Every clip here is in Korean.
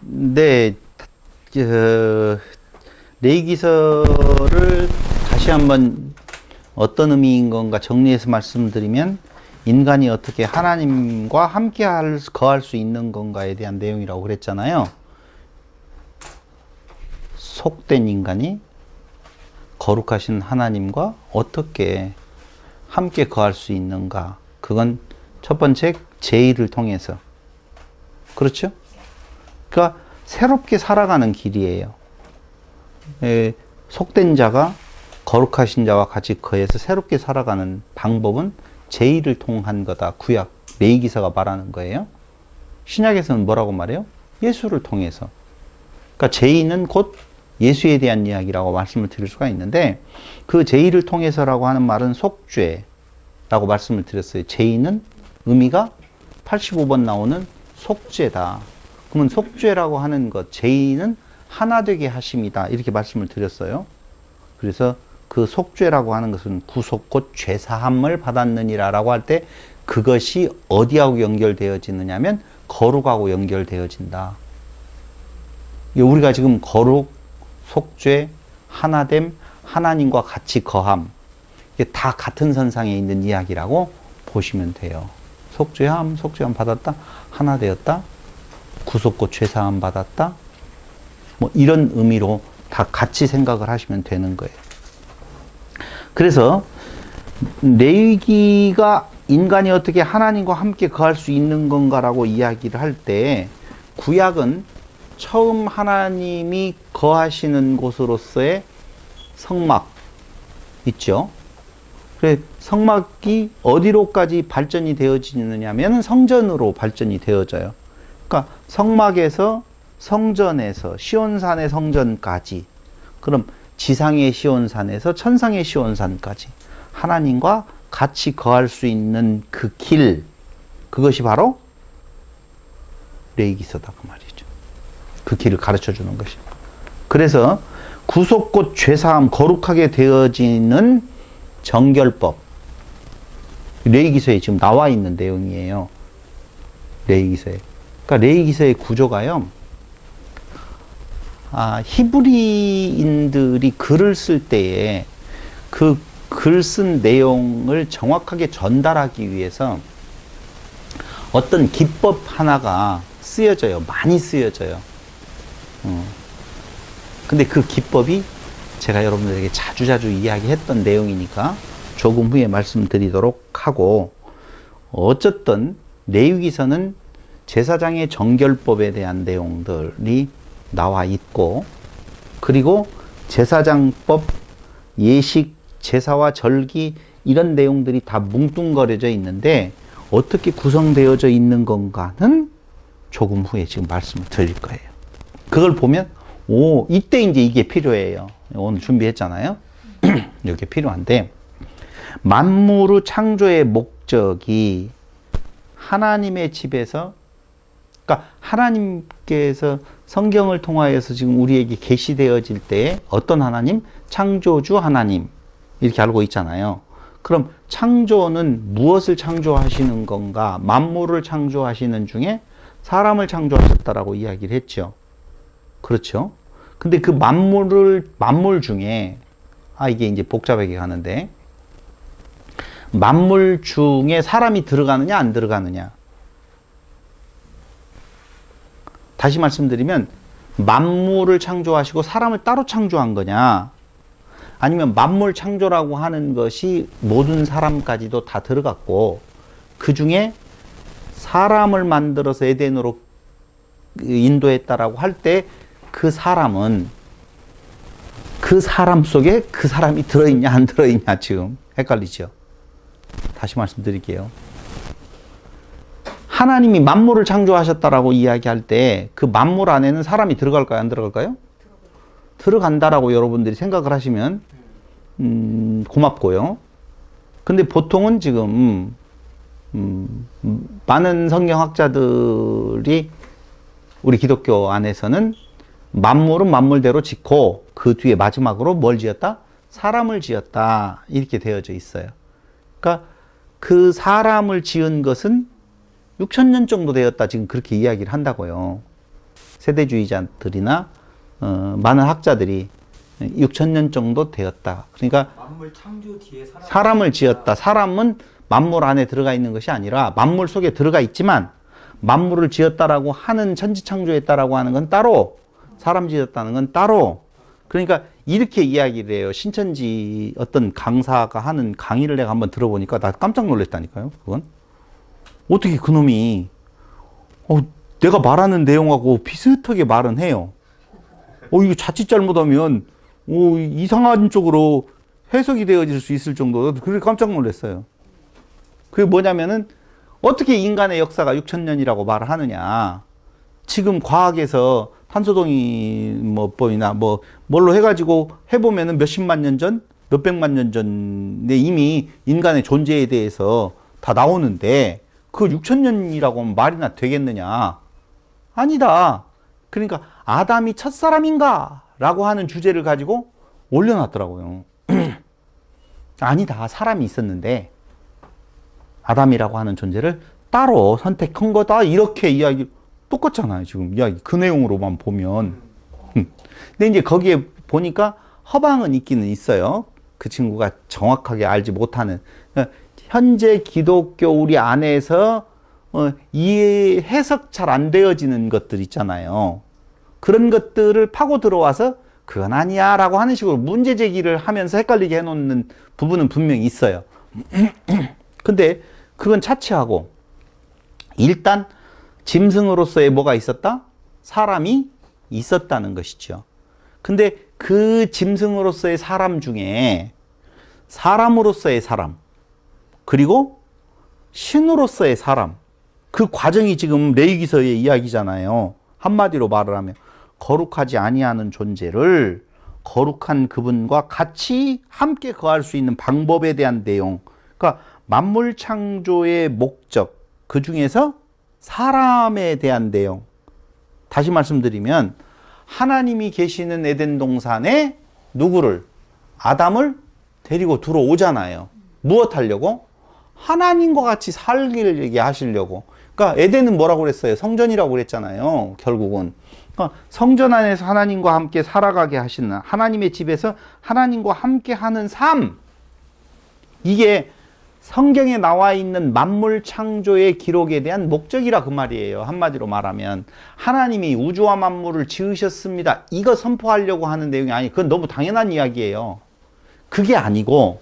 네, 레이기서를 다시 한번 어떤 의미인 건가 정리해서 말씀드리면, 인간이 어떻게 하나님과 함께 거할 수 있는 건가에 대한 내용이라고 그랬잖아요. 속된 인간이 거룩하신 하나님과 어떻게 함께 거할 수 있는가. 그건 첫 번째 제의를 통해서. 그렇죠? 그러니까 새롭게 살아가는 길이에요. 속된 자가 거룩하신 자와 같이 거해서 새롭게 살아가는 방법은 제의를 통한 거다. 구약 레위기서가 말하는 거예요. 신약에서는 뭐라고 말해요? 예수를 통해서. 그러니까 제의는 곧 예수에 대한 이야기라고 말씀을 드릴 수가 있는데, 그 제의를 통해서라고 하는 말은 속죄라고 말씀을 드렸어요. 제의는 의미가 85번 나오는 속죄다. 그러면 속죄라고 하는 것, 제의는 하나 되게 하심이다. 이렇게 말씀을 드렸어요. 그래서 그 속죄라고 하는 것은 구속 곧 죄사함을 받았느니라 라고 할 때 그것이 어디하고 연결되어지느냐면 거룩하고 연결되어진다. 우리가 지금 거룩, 속죄, 하나됨, 하나님과 같이 거함, 이게 다 같은 선상에 있는 이야기라고 보시면 돼요. 속죄함 받았다, 하나 되었다, 구속 곧 죄사함 받았다, 뭐 이런 의미로 다 같이 생각을 하시면 되는 거예요. 그래서 레위기가 인간이 어떻게 하나님과 함께 거할 수 있는 건가라고 이야기를 할 때, 구약은 처음 하나님이 거하시는 곳으로서의 성막 있죠. 그래, 성막이 어디로까지 발전이 되어지느냐면 성전으로 발전이 되어져요. 그러니까 성막에서 성전에서 시온산의 성전까지, 그럼 지상의 시온산에서 천상의 시온산까지 하나님과 같이 거할 수 있는 그 길, 그것이 바로 레위기서다 그 말이죠. 그 길을 가르쳐 주는 것이. 그래서 구속 곧 죄사함, 거룩하게 되어지는 정결법, 레위기서에 지금 나와 있는 내용이에요. 레위기서에. 그러니까 레위기서의 구조가요, 히브리인들이 글을 쓸 때에 그 글 쓴 내용을 정확하게 전달하기 위해서 어떤 기법 하나가 쓰여져요. 많이 쓰여져요. 근데 그 기법이 제가 여러분들에게 자주자주 이야기했던 내용이니까 조금 후에 말씀드리도록 하고, 어쨌든 레위기서는 제사장의 정결법에 대한 내용들이 나와 있고, 그리고 제사장법, 예식, 제사와 절기 이런 내용들이 다 뭉뚱거려져 있는데 어떻게 구성되어져 있는 건가는 조금 후에 지금 말씀을 드릴 거예요. 그걸 보면 이때 이제 이게 필요해요. 오늘 준비했잖아요. 이게 필요한데, 만물의 창조의 목적이 하나님의 집에서, 그러니까 하나님께서 성경을 통하여서 지금 우리에게 계시되어질 때 어떤 하나님? 창조주 하나님, 이렇게 알고 있잖아요. 그럼 창조는 무엇을 창조하시는 건가? 만물을 창조하시는 중에 사람을 창조하셨다라고 이야기를 했죠. 그렇죠? 근데 그 만물 중에, 이게 이제 복잡하게 가는데, 만물 중에 사람이 들어가느냐 안 들어가느냐. 다시 말씀드리면, 만물을 창조하시고 사람을 따로 창조한 거냐, 아니면 만물 창조라고 하는 것이 모든 사람까지도 다 들어갔고, 그 중에 사람을 만들어서 에덴으로 인도했다라고 할 때 그 사람은 그 사람 속에 그 사람이 들어있냐 안 들어있냐, 지금 헷갈리죠. 다시 말씀드릴게요. 하나님이 만물을 창조하셨다라고 이야기할 때 그 만물 안에는 사람이 들어갈까요 안 들어갈까요? 들어간다라고 여러분들이 생각을 하시면 고맙고요. 근데 보통은 지금 많은 성경학자들이 우리 기독교 안에서는 만물은 만물대로 짓고 그 뒤에 마지막으로 뭘 지었다? 사람을 지었다, 이렇게 되어져 있어요. 그러니까 그 사람을 지은 것은 6,000년 정도 되었다, 지금 그렇게 이야기를 한다고요. 세대주의자들이나 많은 학자들이 6,000년 정도 되었다. 그러니까 만물 창조 뒤에 사람을 지었다. 사람은 만물 안에 들어가 있는 것이 아니라 만물 속에 들어가 있지만 만물을 지었다라고 하는 천지창조했다라고 하는 건 따로, 사람 지었다는 건 따로. 그러니까 이렇게 이야기를 해요. 신천지 어떤 강사가 하는 강의를 내가 한번 들어보니까 나 깜짝 놀랐다니까요. 그건 어떻게 그놈이 내가 말하는 내용하고 비슷하게 말은 해요. 이거 자칫 잘못하면 이상한 쪽으로 해석이 되어질 수 있을 정도로 그래 깜짝 놀랐어요. 그게 뭐냐면은 어떻게 인간의 역사가 6,000년이라고 말을 하느냐. 지금 과학에서 탄소동의법이나 뭘로 해가지고 해보면은 몇십만 년 전, 몇백만 년 전에 이미 인간의 존재에 대해서 다 나오는데 그 6,000년이라고 하면 말이나 되겠느냐. 아니다. 그러니까 아담이 첫사람인가? 라고 하는 주제를 가지고 올려놨더라고요. 아니다. 사람이 있었는데 아담이라고 하는 존재를 따로 선택한 거다. 이렇게 이야기 똑같잖아요. 지금 이야기 그 내용으로만 보면. 근데 이제 거기에 보니까 허방은 있기는 있어요. 그 친구가 정확하게 알지 못하는. 현재 기독교 우리 안에서 이 해석 잘 안 되어지는 것들 있잖아요. 그런 것들을 파고 들어와서 그건 아니야 라고 하는 식으로 문제 제기를 하면서 헷갈리게 해놓는 부분은 분명히 있어요. 근데 그건 차치하고 일단 짐승으로서의 뭐가 있었다? 사람이 있었다는 것이죠. 근데 그 짐승으로서의 사람 중에 사람으로서의 사람 그리고 신으로서의 사람, 그 과정이 지금 레위기서의 이야기잖아요. 한마디로 말을 하면 거룩하지 아니하는 존재를 거룩한 그분과 같이 함께 거할 수 있는 방법에 대한 내용. 그러니까 만물 창조의 목적, 그 중에서 사람에 대한 내용. 다시 말씀드리면 하나님이 계시는 에덴 동산에 누구를? 아담을 데리고 들어오잖아요. 무엇 하려고? 하나님과 같이 살게 하시려고. 그러니까 에덴은 뭐라고 그랬어요? 성전이라고 그랬잖아요. 결국은. 그러니까 성전 안에서 하나님과 함께 살아가게 하시는, 하나님의 집에서 하나님과 함께 하는 삶. 이게 성경에 나와 있는 만물 창조의 기록에 대한 목적이라 그 말이에요. 한마디로 말하면 하나님이 우주와 만물을 지으셨습니다. 이거 선포하려고 하는 내용이 아니, 그건 너무 당연한 이야기예요. 그게 아니고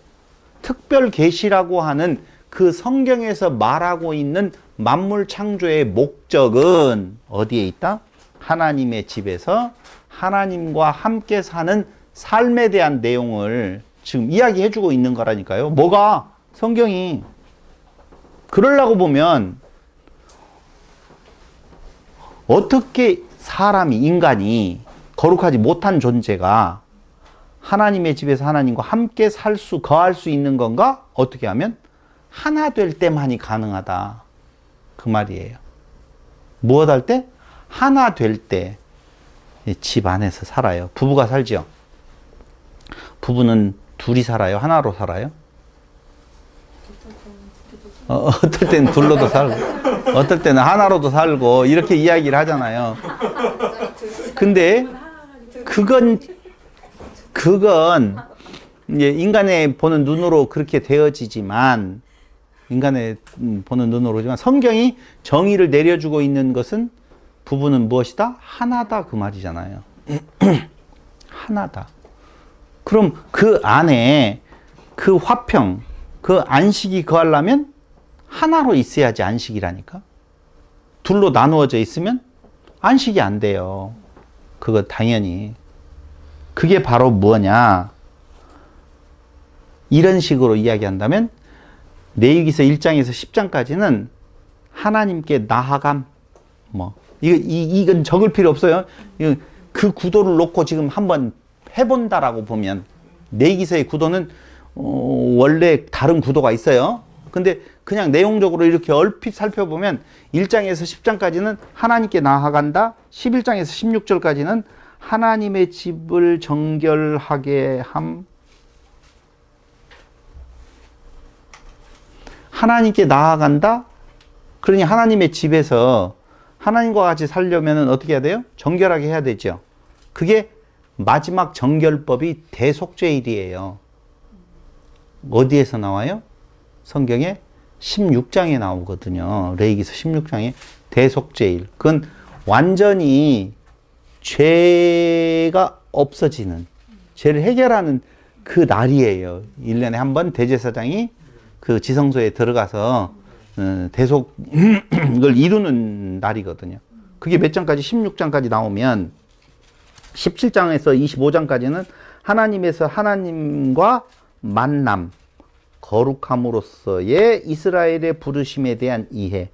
특별 계시라고 하는 그 성경에서 말하고 있는 만물 창조의 목적은 어디에 있다? 하나님의 집에서 하나님과 함께 사는 삶에 대한 내용을 지금 이야기해주고 있는 거라니까요. 뭐가? 성경이. 그러려고 보면 어떻게 사람이, 인간이, 거룩하지 못한 존재가 하나님의 집에서 하나님과 함께 거할 수 있는 건가? 어떻게 하면? 하나 될 때만이 가능하다. 그 말이에요. 무엇 할 때? 하나 될 때 집 안에서 살아요. 부부가 살죠. 부부는 둘이 살아요? 하나로 살아요? 어떨 때는 둘로도 살고 어떨 때는 하나로도 살고 이렇게 이야기를 하잖아요. 근데 그건 이제 인간의 보는 눈으로 그렇게 되어지지만 인간의 보는 눈으로지만 성경이 정의를 내려주고 있는 것은 부부는 무엇이다? 하나다 그 말이잖아요. 하나다. 그럼 그 안에 그 화평, 그 안식이 거하려면 하나로 있어야지 안식이라니까. 둘로 나누어져 있으면 안식이 안 돼요. 그거 당연히. 그게 바로 뭐냐? 이런 식으로 이야기한다면 레위기서 1장에서 10장까지는 하나님께 나아감, 이건 적을 필요 없어요. 그 구도를 놓고 지금 한번 해본다라고 보면 레위기서의 구도는 원래 다른 구도가 있어요. 근데 그냥 내용적으로 이렇게 얼핏 살펴보면 1장에서 10장까지는 하나님께 나아간다. 11장에서 16절까지는 하나님의 집을 정결하게 함. 하나님께 나아간다. 그러니 하나님의 집에서 하나님과 같이 살려면 어떻게 해야 돼요? 정결하게 해야 되죠. 그게 마지막 정결법이 대속죄일이에요. 어디에서 나와요? 성경에 16장에 나오거든요. 레위기서 16장에 대속죄일. 그건 완전히 죄가 없어지는, 죄를 해결하는 그 날이에요. 1년에 한 번 대제사장이 그 지성소에 들어가서 대속을 이루는 날이거든요. 그게 몇 장까지? 16장까지 나오면 17장에서 25장까지는 하나님에서 하나님과 만남, 거룩함으로써의 이스라엘의 부르심에 대한 이해.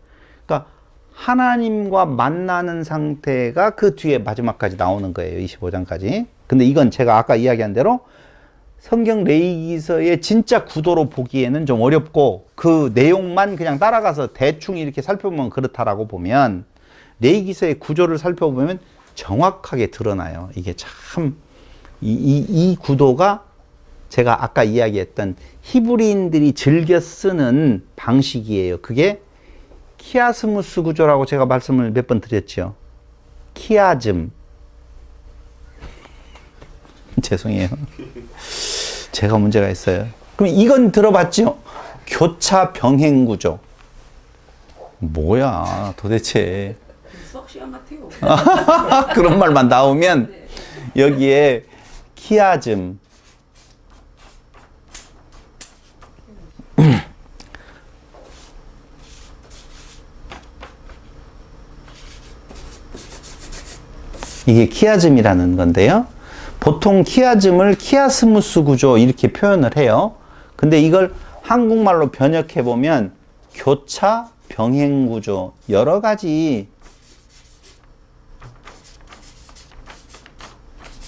그러니까 하나님과 만나는 상태가 그 뒤에 마지막까지 나오는 거예요. 25장까지. 근데 이건 제가 아까 이야기한 대로 성경 레위기서의 진짜 구도로 보기에는 좀 어렵고 그 내용만 그냥 따라가서 대충 이렇게 살펴보면 그렇다라고 보면 레위기서의 구조를 살펴보면 정확하게 드러나요. 이게 참 이 구도가 제가 아까 이야기했던 히브리인들이 즐겨 쓰는 방식이에요. 그게 키아스무스 구조라고 제가 말씀을 몇 번 드렸죠. 키아즘. 죄송해요. 제가 문제가 있어요. 그럼 이건 들어봤죠? 교차 병행 구조. 뭐야 도대체. 수학 시간 같아요. 그런 말만 나오면 여기에 키아즘. 이게 키아즘이라는 건데요. 보통 키아즘을 키아스무스 구조 이렇게 표현을 해요. 근데 이걸 한국말로 번역해 보면 교차 병행 구조, 여러 가지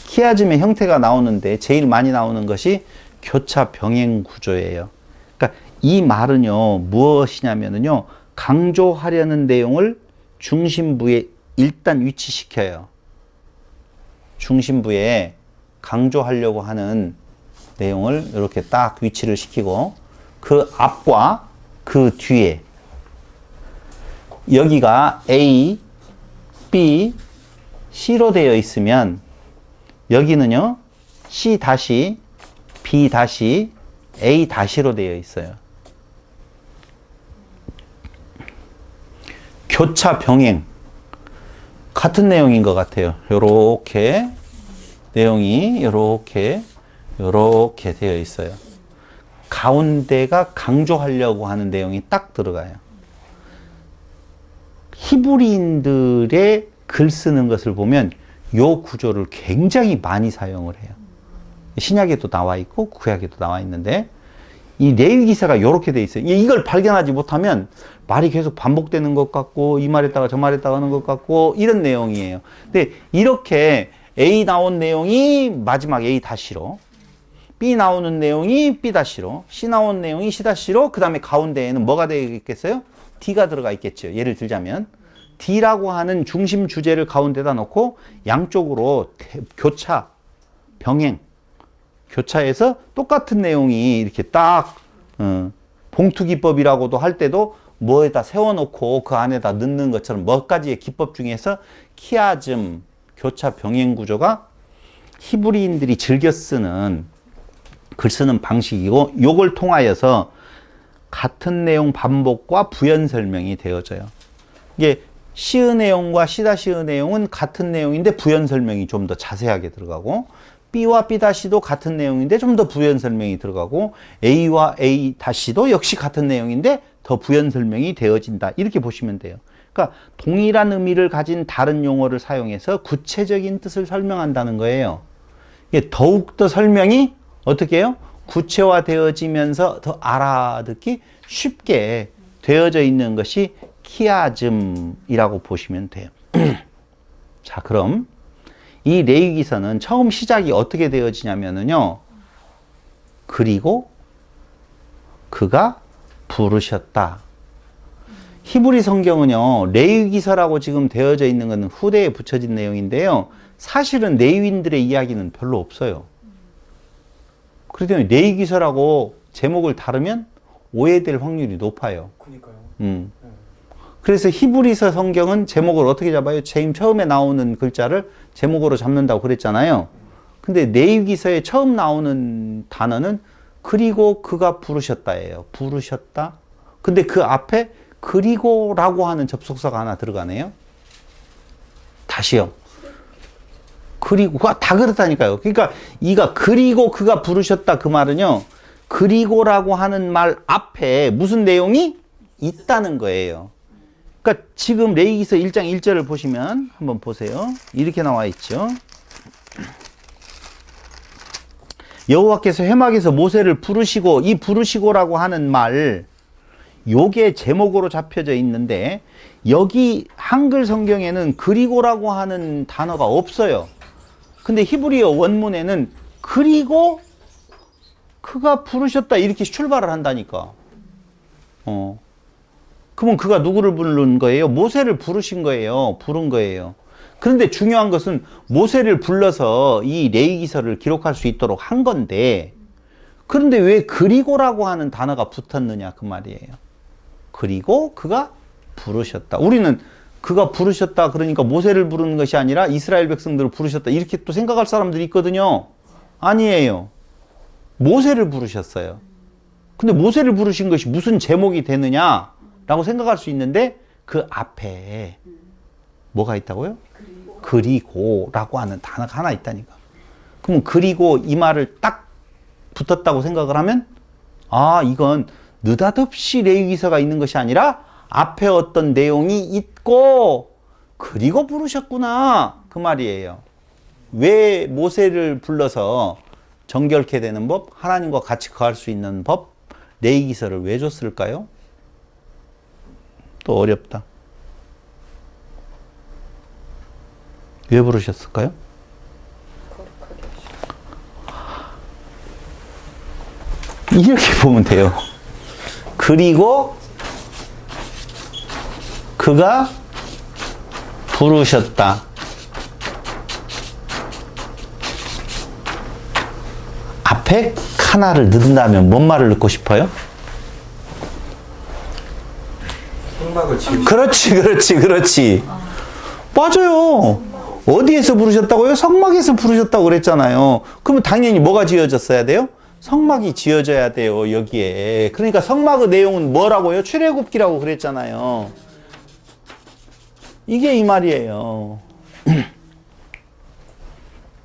키아즘의 형태가 나오는데 제일 많이 나오는 것이 교차 병행 구조예요. 그러니까 이 말은요, 무엇이냐면요, 강조하려는 내용을 중심부에 일단 위치시켜요. 중심부에 강조하려고 하는 내용을 이렇게 딱 위치를 시키고 그 앞과 그 뒤에 여기가 A, B, C로 되어 있으면 여기는요 C 다시, B 다시, A 다시로 되어 있어요. 교차 병행 같은 내용인 것 같아요. 요렇게 내용이 요렇게 되어 있어요. 가운데가 강조하려고 하는 내용이 딱 들어가요. 히브리인들의 글 쓰는 것을 보면 요 구조를 굉장히 많이 사용을 해요. 신약에도 나와 있고 구약에도 나와 있는데 이 레위기서가 이렇게 돼 있어요. 이걸 발견하지 못하면 말이 계속 반복되는 것 같고 이 말했다가 저 말했다가 하는 것 같고 이런 내용이에요. 근데 이렇게 A 나온 내용이 마지막 A 다시로, B 나오는 내용이 B 다시로, C 나온 내용이 C 다시로, 그 다음에 가운데에는 뭐가 되겠어요? D가 들어가 있겠죠. 예를 들자면 D라고 하는 중심 주제를 가운데다 놓고 양쪽으로 교차, 병행, 교차해서 똑같은 내용이 이렇게 딱 봉투 기법이라고도 할 때도 뭐에다 세워놓고 그 안에다 넣는 것처럼 몇 가지의 기법 중에서 키아즘, 교차 병행 구조가 히브리인들이 즐겨 쓰는 글 쓰는 방식이고 요걸 통하여서 같은 내용 반복과 부연 설명이 되어져요. 이게 시의 내용과 시다시의 내용은 같은 내용인데 부연 설명이 좀 더 자세하게 들어가고 B와 B-도 같은 내용인데 좀 더 부연 설명이 들어가고 A와 A-도 역시 같은 내용인데 더 부연 설명이 되어진다. 이렇게 보시면 돼요. 그러니까 동일한 의미를 가진 다른 용어를 사용해서 구체적인 뜻을 설명한다는 거예요. 이게 더욱더 설명이 어떻게 해요? 구체화되어지면서 더 알아듣기 쉽게 되어져 있는 것이 키아즘이라고 보시면 돼요. 자, 그럼 이 레위기서는 처음 시작이 어떻게 되어지냐면요. 그리고 그가 부르셨다. 히브리 성경은요, 레위기서라고 지금 되어져 있는 것은 후대에 붙여진 내용인데요. 사실은 레위인들의 이야기는 별로 없어요. 그렇기 때문에 레위기서라고 제목을 다르면 오해될 확률이 높아요. 그러니까요. 그래서 히브리서 성경은 제목을 어떻게 잡아요? 제일 처음에 나오는 글자를 제목으로 잡는다고 그랬잖아요. 근데 레위기서에 처음 나오는 단어는 그리고 그가 부르셨다예요. 부르셨다. 근데 그 앞에 그리고라고 하는 접속사가 하나 들어가네요. 다시요. 그리고가 다 그렇다니까요. 그러니까 이가 그리고 그가 부르셨다 그 말은요. 그리고라고 하는 말 앞에 무슨 내용이 있다는 거예요. 그러니까 지금 레위기서 1장 1절을 보시면 한번 보세요. 이렇게 나와 있죠. 여호와께서 회막에서 모세를 부르시고, 이 부르시고라고 하는 말 요게 제목으로 잡혀져 있는데 여기 한글 성경에는 그리고라고 하는 단어가 없어요. 근데 히브리어 원문에는 그리고 그가 부르셨다 이렇게 출발을 한다니까. 그러면 그가 누구를 부른 거예요? 모세를 부르신 거예요. 부른 거예요. 그런데 중요한 것은 모세를 불러서 이 레위기서를 기록할 수 있도록 한 건데, 그런데 왜 그리고라고 하는 단어가 붙었느냐 그 말이에요. 그리고 그가 부르셨다. 우리는 그가 부르셨다 그러니까 모세를 부르는 것이 아니라 이스라엘 백성들을 부르셨다 이렇게 또 생각할 사람들이 있거든요. 아니에요. 모세를 부르셨어요. 근데 모세를 부르신 것이 무슨 제목이 되느냐라고 생각할 수 있는데 그 앞에 뭐가 있다고요? 그리고라고 하는 단어가 하나 있다니까. 그러면 그리고 이 말을 딱 붙었다고 생각을 하면 아, 이건 느닷없이 레위기서가 있는 것이 아니라 앞에 어떤 내용이 있고 그리고 부르셨구나 그 말이에요. 왜 모세를 불러서 정결케 되는 법, 하나님과 같이 거할 수 있는 법, 레위기서를 왜 줬을까요? 또 어렵다. 왜 부르셨을까요? 이렇게 보면 돼요. 그리고 그가 부르셨다. 앞에 하나를 넣는다면 뭔 말을 넣고 싶어요? 성막을 지으시. 그렇지. 맞아요. 어디에서 부르셨다고요? 성막에서 부르셨다고 그랬잖아요. 그러면 당연히 뭐가 지어졌어야 돼요? 성막이 지어져야 돼요, 여기에. 그러니까 성막의 내용은 뭐라고요? 출애굽기라고 그랬잖아요. 이게 이 말이에요.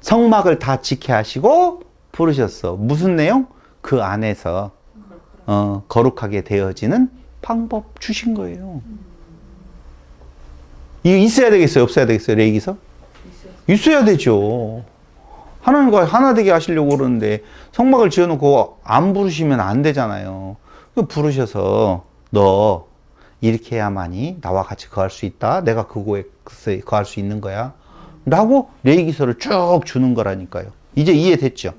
성막을 다 지게 하시고 부르셨어. 무슨 내용? 그 안에서 거룩하게 되어지는 방법 주신 거예요. 이게 있어야 되겠어요? 없어야 되겠어요? 레위기서? 있어야 되죠. 하나님과 하나 되게 하시려고 그러는데 성막을 지어놓고 안 부르시면 안 되잖아요. 부르셔서 너 이렇게 해야만이 나와 같이 거할 수 있다. 내가 그곳에 거할 수 있는 거야. 라고 레위기서를 쭉 주는 거라니까요. 이제 이해됐죠?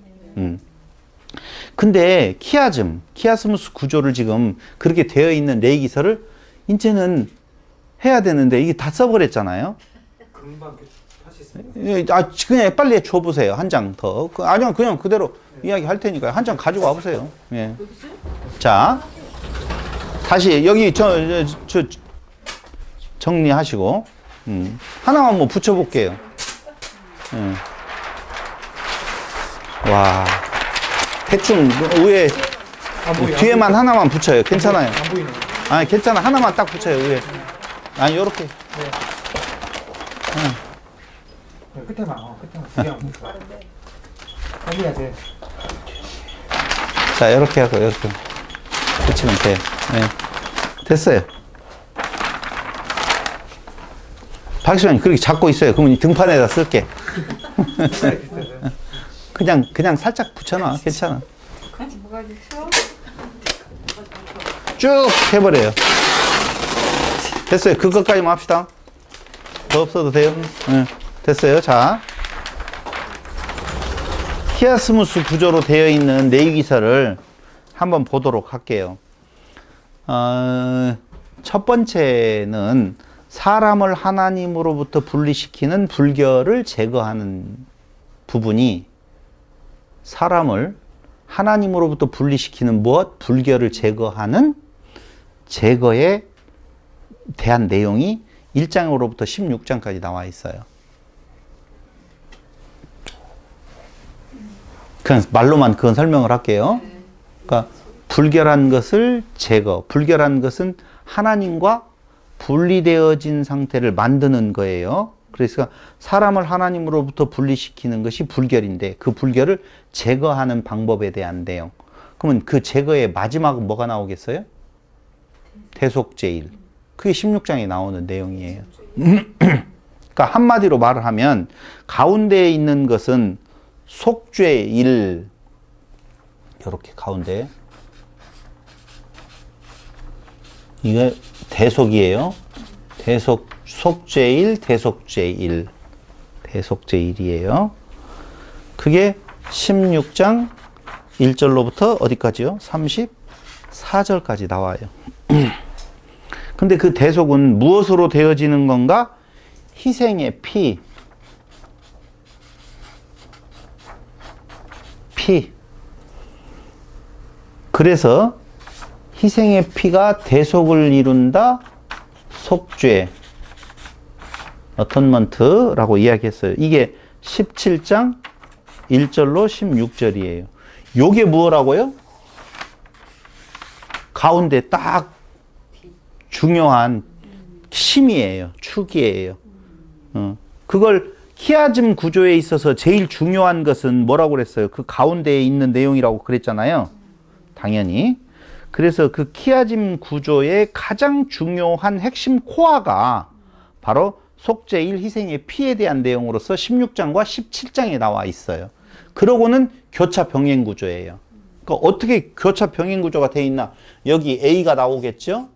근데 키아스무스 구조를 지금 그렇게 되어 있는 레위기서를 이제는 해야 되는데 이게 다 써버렸잖아요. 금방 하시겠습니다. 아, 그냥 빨리 줘보세요. 한 장 더. 아니요, 그냥 그대로 이야기 할 테니까요. 한 장 가지고 와보세요. 예. 자, 다시 여기 저 정리하시고, 하나만 뭐 붙여볼게요. 와, 대충 위에 뒤에만 하나만 붙여요. 괜찮아요. 안 보이네. 아니, 괜찮아. 하나만 딱 붙여요. 위에. 아니, 요렇게. 끝에만 그냥 빨리 돼. 자, 이렇게 하고 이렇게 붙이면 돼요. 네. 됐어요. 박시원이 그렇게 잡고 있어요. 그러면 이 등판에다 쓸게. 그냥 살짝 붙여놔. 괜찮아. 뭐가 있어? 쭉 해버려요. 됐어요. 그것까지만 합시다. 더 없어도 돼요. 네. 됐어요. 자, 키아스무스 구조로 되어 있는 레위기서를 한번 보도록 할게요. 첫 번째는 사람을 하나님으로부터 분리시키는 불결을 제거하는 부분이, 사람을 하나님으로부터 분리시키는 무엇? 불결을 제거하는 제거의 대한 내용이 1장으로부터 16장까지 나와 있어요. 그냥 말로만 그건 설명을 할게요. 그러니까 불결한 것을 제거, 불결한 것은 하나님과 분리되어진 상태를 만드는 거예요. 그래서 사람을 하나님으로부터 분리시키는 것이 불결인데 그 불결을 제거하는 방법에 대한 내용. 그러면 그 제거의 마지막은 뭐가 나오겠어요? 대속죄일. 그게 16장에 나오는 내용이에요. 그러니까 한마디로 말을 하면 가운데에 있는 것은 속죄일. 이렇게 가운데. 이게 대속이에요. 속죄일, 대속죄일. 대속죄일이에요. 그게 16장 1절로부터 어디까지요? 34절까지 나와요. 근데 그 대속은 무엇으로 되어지는 건가? 희생의 피. 그래서 희생의 피가 대속을 이룬다. 속죄. 어턴먼트라고 이야기했어요. 이게 17장 1절로 16절이에요. 요게 뭐라고요? 가운데 딱 중요한 심이에요. 축이에요. 그걸 키아즘 구조에 있어서 제일 중요한 것은 뭐라고 그랬어요? 그 가운데에 있는 내용이라고 그랬잖아요. 당연히. 그래서 그 키아즘 구조의 가장 중요한 핵심 코어가 바로 속죄일 희생의 피에 대한 내용으로서 16장과 17장에 나와 있어요. 그러고는 교차 병행 구조예요. 그러니까 어떻게 교차 병행 구조가 되어 있나? 여기 A가 나오겠죠?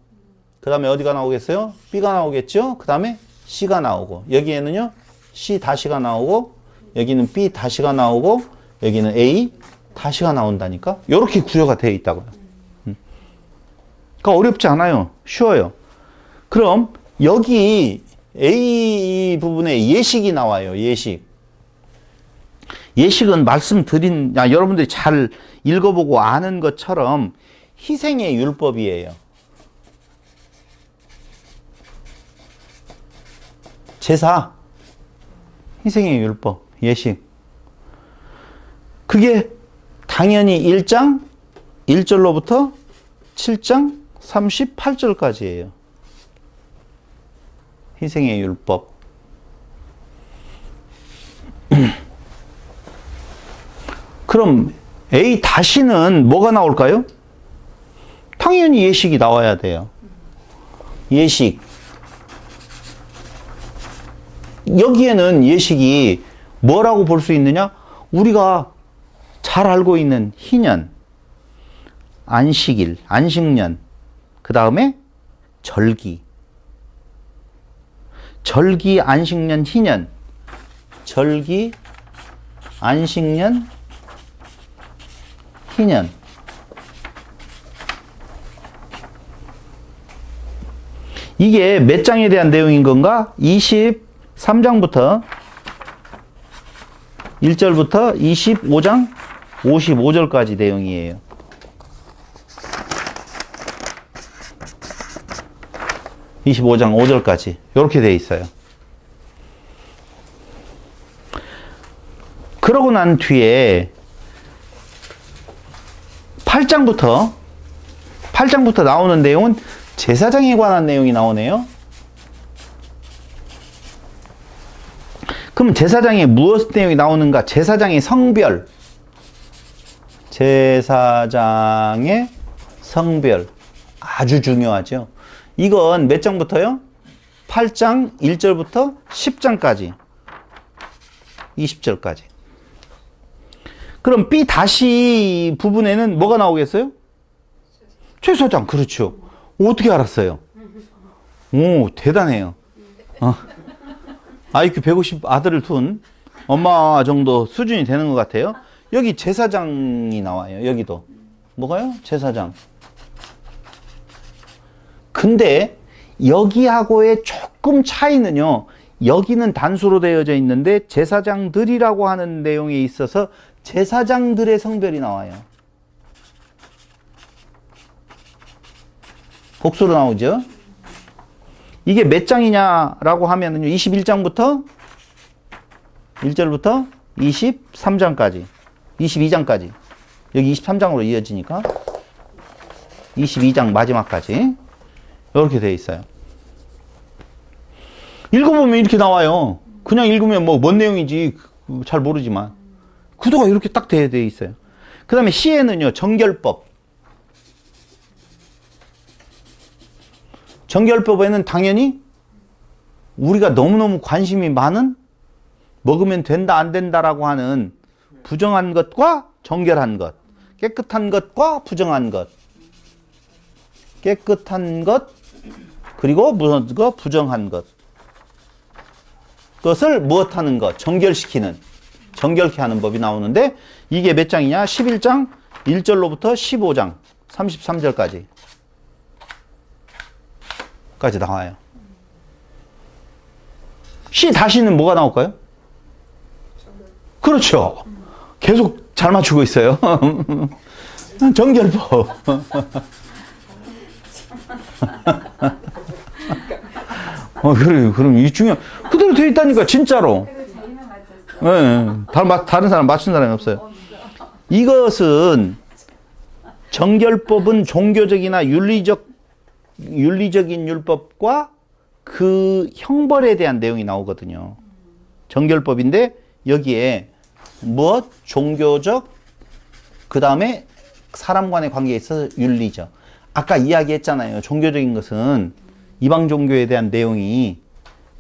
그 다음에 어디가 나오겠어요? B가 나오겠죠? 그 다음에 C가 나오고, 여기에는요 C 다시가 나오고, 여기는 B 다시가 나오고, 여기는 A 다시가 나온다니까? 이렇게 구조가 되어 있다고요. 그러니까 어렵지 않아요. 쉬워요. 그럼 여기 A 부분에 예식이 나와요. 예식. 예식은 말씀드린, 여러분들이 잘 읽어보고 아는 것처럼 희생의 율법이에요. 제사, 희생의 율법, 예식. 그게 당연히 1장 1절로부터 7장 38절까지예요. 희생의 율법. 그럼 A 다시는 뭐가 나올까요? 당연히 예식이 나와야 돼요. 예식. 여기에는 예식이 뭐라고 볼 수 있느냐? 우리가 잘 알고 있는 희년, 안식일, 안식년, 그 다음에 절기. 절기, 안식년, 희년. 절기, 안식년, 희년. 이게 몇 장에 대한 내용인 건가? 23장부터 1절부터 25장 55절까지 내용이에요. (25장) 5절까지 이렇게 되어 있어요. 그러고 난 뒤에 8장부터 나오는 내용은 제사장에 관한 내용이 나오네요. 그럼 제사장에 무엇 내용이 나오는가? 제사장의 성별. 제사장의 성별. 아주 중요하죠. 이건 몇 장부터요? 8장 1절부터 10장까지. 20절까지. 그럼 B 다시 부분에는 뭐가 나오겠어요? 제사장. 그렇죠. 어떻게 알았어요? 오, 대단해요. IQ 150 아들을 둔 엄마 정도 수준이 되는 것 같아요. 여기 제사장이 나와요. 여기도. 뭐가요? 제사장. 근데 여기하고의 조금 차이는요. 여기는 단수로 되어져 있는데 제사장들이라고 하는 내용에 있어서 제사장들의 성별이 나와요. 복수로 나오죠. 이게 몇 장이냐라고 하면은요, 21장부터 1절부터 23장까지, 22장까지. 여기 23장으로 이어지니까 22장 마지막까지 이렇게 되어 있어요. 읽어보면 이렇게 나와요. 그냥 읽으면 뭐 뭔 내용인지 잘 모르지만 구도가 이렇게 딱 되어 있어요. 그 다음에 시에는요, 정결법. 정결법에는 당연히 우리가 너무너무 관심이 많은 먹으면 된다 안 된다라고 하는 부정한 것과 정결한 것, 깨끗한 것과 부정한 것, 깨끗한 것 그리고 부정한 것, 그것을 무엇하는 것, 정결시키는, 정결케 하는 법이 나오는데 이게 몇 장이냐? 11장 1절로부터 15장 33절까지 나와요. 시 다시는 뭐가 나올까요? 그렇죠. 계속 잘 맞추고 있어요. 정결법. 그래요. 그럼 이 중요한, 그대로 되어 있다니까, 진짜로. 네, 다른 사람 맞춘 사람이 없어요. 이것은, 정결법은 종교적이나 윤리적인 율법과 그 형벌에 대한 내용이 나오거든요. 정결법인데, 여기에 무엇? 종교적, 그 다음에 사람 간의 관계에 있어서 윤리적. 아까 이야기했잖아요. 종교적인 것은 이방 종교에 대한 내용이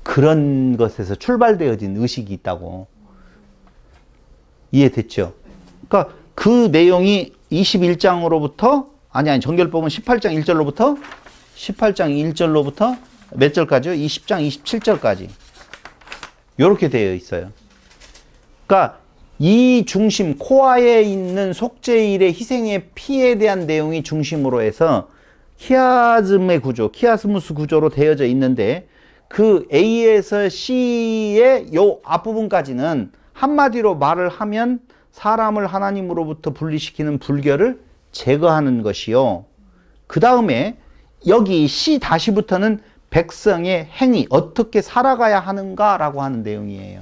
그런 것에서 출발되어진 의식이 있다고. 이해됐죠? 그러니까 그 내용이 21장으로부터 아니 정결법은 18장 1절로부터 18장 1절로부터 몇 절까지요? 20장 27절까지 이렇게 되어 있어요. 그러니까 이 중심, 코아에 있는 속죄일의 희생의 피에 대한 내용이 중심으로 해서 키아즘의 구조, 키아스무스 구조로 되어져 있는데 그 A에서 C의 요 앞부분까지는 한마디로 말을 하면 사람을 하나님으로부터 분리시키는 불결을 제거하는 것이요. 그 다음에 여기 C 다시부터는 백성의 행위, 어떻게 살아가야 하는가라고 하는 내용이에요.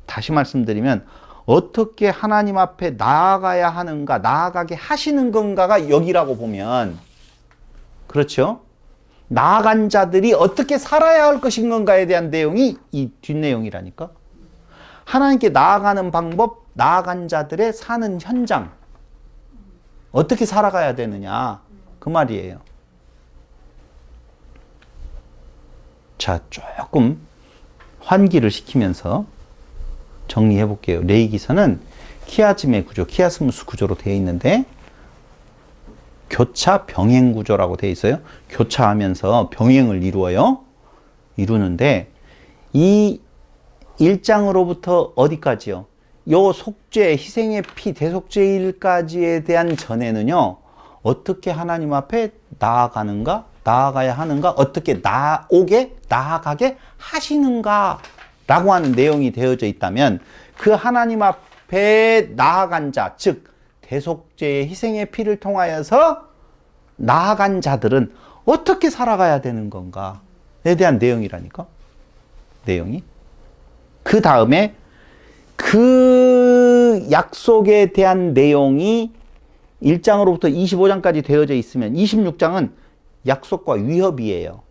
다시 말씀드리면 어떻게 하나님 앞에 나아가야 하는가, 나아가게 하시는 건가가 여기라고 보면 그렇죠? 나아간 자들이 어떻게 살아야 할 것인 건가에 대한 내용이 이 뒷내용이라니까. 하나님께 나아가는 방법, 나아간 자들의 사는 현장, 어떻게 살아가야 되느냐 그 말이에요. 자, 조금 환기를 시키면서 정리해 볼게요. 레이기서는 키아즘의 구조, 키아스무스 구조로 되어 있는데 교차 병행 구조라고 되어 있어요. 교차하면서 병행을 이루는데 이 1장으로부터 어디까지요? 요 속죄, 희생의 피, 대속죄일까지에 대한 전에는요, 어떻게 하나님 앞에 나아가는가, 나아가야 하는가, 어떻게 나아가게 하시는가 라고 하는 내용이 되어져 있다면 그 하나님 앞에 나아간 자, 즉 대속죄의 희생의 피를 통하여서 나아간 자들은 어떻게 살아가야 되는 건가에 대한 내용이라니까. 내용이. 그 다음에 그 약속에 대한 내용이 1장으로부터 25장까지 되어져 있으면 26장은 약속과 위협이에요.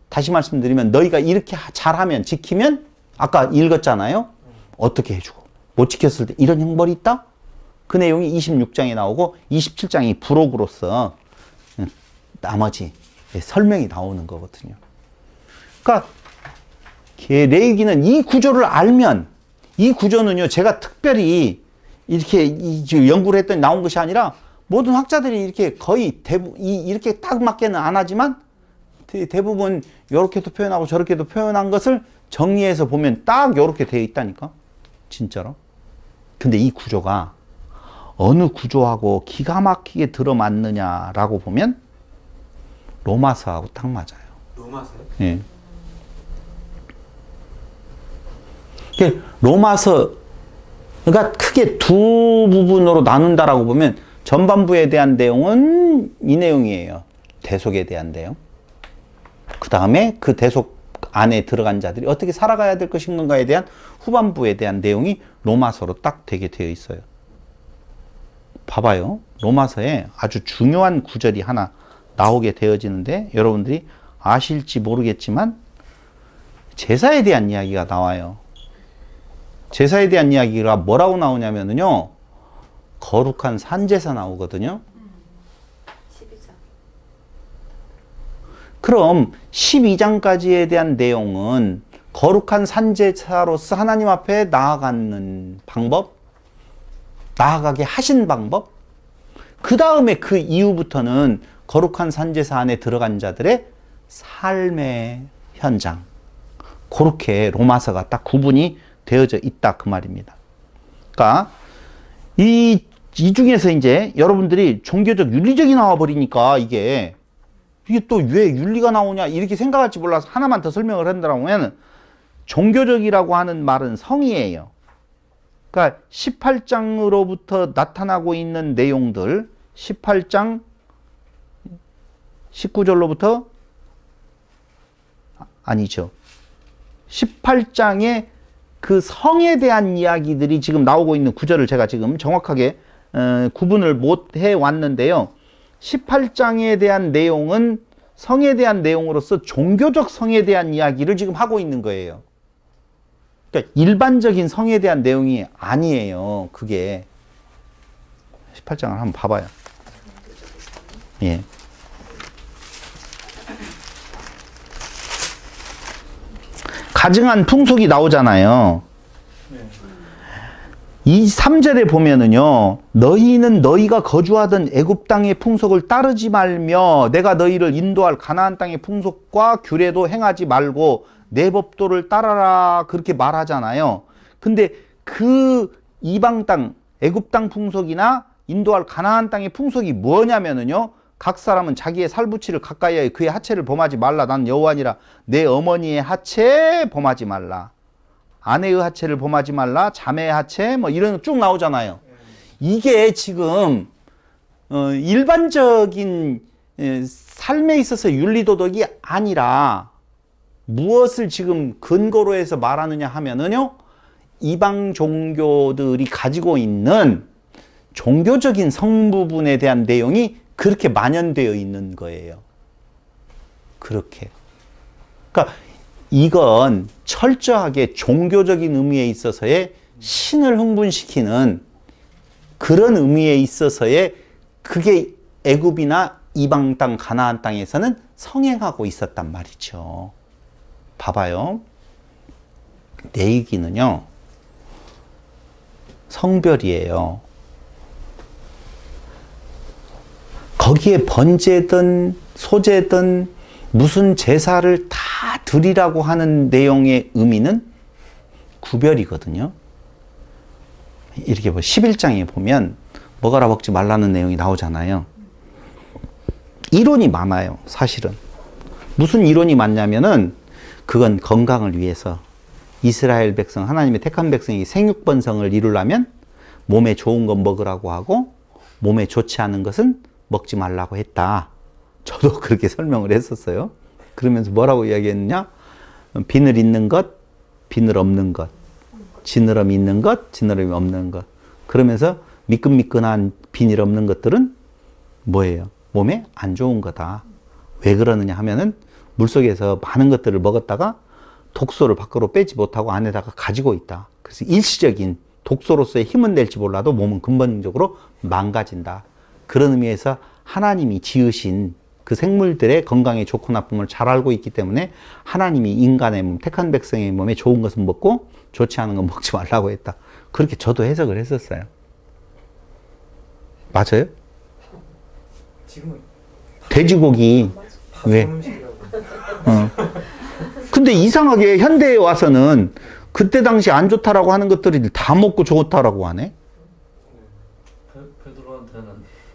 다시 말씀드리면 너희가 이렇게 잘하면, 지키면 아까 읽었잖아요. 어떻게 해주고 못 지켰을 때 이런 형벌이 있다? 그 내용이 26장에 나오고 27장이 부록으로서 나머지 설명이 나오는 거거든요. 그러니까 레위기는 이 구조를 알면, 이 구조는요 제가 특별히 이렇게 연구를 했더니 나온 것이 아니라 모든 학자들이 이렇게 거의 이렇게 딱 맞게는 안 하지만 대부분 이렇게도 표현하고 저렇게도 표현한 것을 정리해서 보면 딱 이렇게 되어 있다니까. 진짜로. 근데 이 구조가 어느 구조하고 기가 막히게 들어맞느냐라고 보면 로마서하고 딱 맞아요. 로마서요? 예. 로마서, 그러니까 크게 두 부분으로 나눈다라고 보면 전반부에 대한 내용은 이 내용이에요. 대속에 대한 내용. 그 다음에 그 대속 안에 들어간 자들이 어떻게 살아가야 될 것인가에 대한 후반부에 대한 내용이 로마서로 딱 되게 되어 있어요. 봐봐요. 로마서에 아주 중요한 구절이 하나 나오게 되어지는데 여러분들이 아실지 모르겠지만 제사에 대한 이야기가 나와요. 제사에 대한 이야기가 뭐라고 나오냐면요. 거룩한 산제사 나오거든요. 12장. 그럼 12장까지에 대한 내용은 거룩한 산제사로서 하나님 앞에 나아가는 방법, 나아가게 하신 방법, 그 다음에 그 이후부터는 거룩한 산제사 안에 들어간 자들의 삶의 현장, 그렇게 로마서가 딱 구분이 되어져 있다 그 말입니다. 그러니까 이 중에서 이제 여러분들이 종교적 윤리적이 나와버리니까 이게 또 왜 윤리가 나오냐 이렇게 생각할지 몰라서 하나만 더 설명을 한다면 종교적이라고 하는 말은 성의예요. 그러니까 18장으로부터 나타나고 있는 내용들 18장 19절로부터 아니죠. 18장의 그 성에 대한 이야기들이 지금 나오고 있는 구절을 제가 지금 정확하게 구분을 못 해왔는데요. 18장에 대한 내용은 성에 대한 내용으로서 종교적 성에 대한 이야기를 지금 하고 있는 거예요. 그러니까 일반적인 성에 대한 내용이 아니에요. 그게 18장을 한번 봐봐요. 예. 가증한 풍속이 나오잖아요. 이 3절에 보면은요. 너희는 너희가 거주하던 애굽 땅의 풍속을 따르지 말며 내가 너희를 인도할 가나안 땅의 풍속과 규례도 행하지 말고 내 법도를 따라라 그렇게 말하잖아요. 근데 그 이방 땅 애굽 땅 풍속이나 인도할 가나안 땅의 풍속이 뭐냐면은요. 각 사람은 자기의 살부치를 가까이 하여 그의 하체를 범하지 말라. 난 여호와니라. 내 어머니의 하체 범하지 말라. 아내의 하체를 범하지 말라. 자매의 하체 뭐 이런 거 쭉 나오잖아요. 이게 지금 일반적인 삶에 있어서 윤리도덕이 아니라 무엇을 지금 근거로 해서 말하느냐 하면은요. 이방 종교들이 가지고 있는 종교적인 성부분에 대한 내용이 그렇게 만연되어 있는 거예요. 그렇게. 그러니까 이건 철저하게 종교적인 의미에 있어서의 신을 흥분시키는 그런 의미에 있어서의 그게 애굽이나 이방 땅, 가나안 땅에서는 성행하고 있었단 말이죠. 봐봐요. 레위기는요. 성별이에요. 거기에 번제든 소제든 무슨 제사를 다 드리라고 하는 내용의 의미는 구별이거든요. 이렇게 11장에 보면 먹어라 먹지 말라는 내용이 나오잖아요. 이론이 많아요. 사실은. 무슨 이론이 많냐면은 그건 건강을 위해서 이스라엘 백성, 하나님의 택한 백성이 생육번성을 이루려면 몸에 좋은 건 먹으라고 하고 몸에 좋지 않은 것은 먹지 말라고 했다. 저도 그렇게 설명을 했었어요. 그러면서 뭐라고 이야기했느냐? 비늘 있는 것, 비늘 없는 것, 지느러미 있는 것, 지느러미 없는 것. 그러면서 미끈미끈한 비늘 없는 것들은 뭐예요? 몸에 안 좋은 거다. 왜 그러느냐 하면은 물속에서 많은 것들을 먹었다가 독소를 밖으로 빼지 못하고 안에다가 가지고 있다. 그래서 일시적인 독소로서의 힘은 낼지 몰라도 몸은 근본적으로 망가진다. 그런 의미에서 하나님이 지으신 그 생물들의 건강에 좋고 나쁨을 잘 알고 있기 때문에 하나님이 인간의 몸, 택한 백성의 몸에 좋은 것은 먹고 좋지 않은 건 먹지 말라고 했다. 그렇게 저도 해석을 했었어요. 맞아요? 지금은 돼지고기 왜? 근데 이상하게 현대에 와서는 그때 당시 안 좋다라고 하는 것들이 다 먹고 좋다라고 하네. 베드로한테는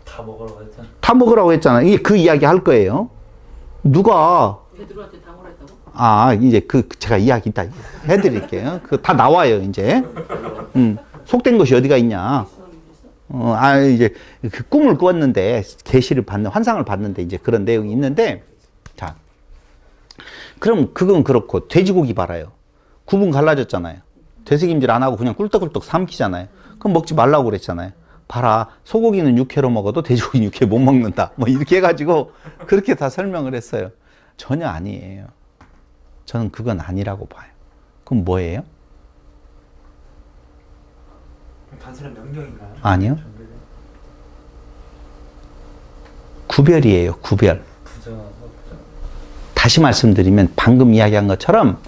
다 먹으라고 했잖아. 다 먹으라고 했잖아. 이게 그 이야기 할 거예요. 누가 베드로한테 다 먹으랬다고? 이제 제가 이야기 이따 해드릴게요. 그 다 나와요 이제. 속된 것이 어디가 있냐. 이제 그 꿈을 꾸었는데 계시를 받는 환상을 받는데 이제 그런 내용이 있는데 자 그럼 그건 그렇고 돼지고기 봐라요. 구분 갈라졌잖아요. 되새김질 안 하고 그냥 꿀떡꿀떡 삼키잖아요. 그럼 먹지 말라고 그랬잖아요. 봐라, 소고기는 육회로 먹어도 돼지고기는 육회 못 먹는다. 뭐 이렇게 해가지고 그렇게 다 설명을 했어요. 전혀 아니에요. 저는 그건 아니라고 봐요. 그럼 뭐예요? 단순한 명령인가요? 아니요. 구별이에요. 구별. 부자. 다시 말씀드리면 방금 이야기한 것처럼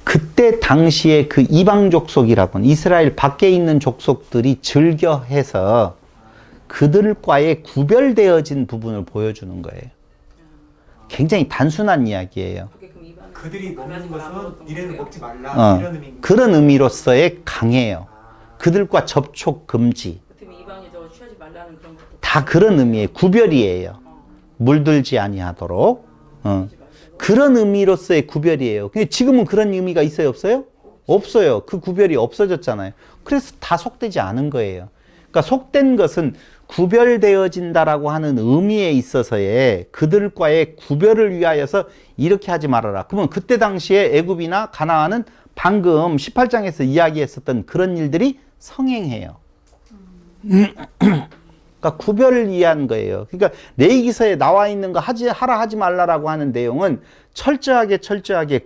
그때 당시에 그 이방 족속이라고는 이스라엘 밖에 있는 족속들이 즐겨해서 그들과의 구별되어진 부분을 보여주는 거예요. 굉장히 단순한 이야기예요. 그들이 먹는 것은 니네는 먹지 말라 이런 의미인가요? 그런 의미로서의 강해요. 그들과 접촉 금지. 이방에 저 취하지 말라는 그런 것도 다 그런 의미의 구별이에요. 물들지 아니하도록. 그런 의미로서의 구별이에요. 근데 지금은 그런 의미가 있어요, 없어요? 없어요. 그 구별이 없어졌잖아요. 그래서 다 속되지 않은 거예요. 그러니까 속된 것은 구별되어진다라고 하는 의미에 있어서의 그들과의 구별을 위하여서 이렇게 하지 말아라. 그러면 그때 당시에 애굽이나 가나안은 방금 18장에서 이야기했었던 그런 일들이 성행해요. 그러니까 구별을 위한 거예요. 그러니까 레위기서에 나와 있는 거 하라 하지 말라라고 하는 내용은 철저하게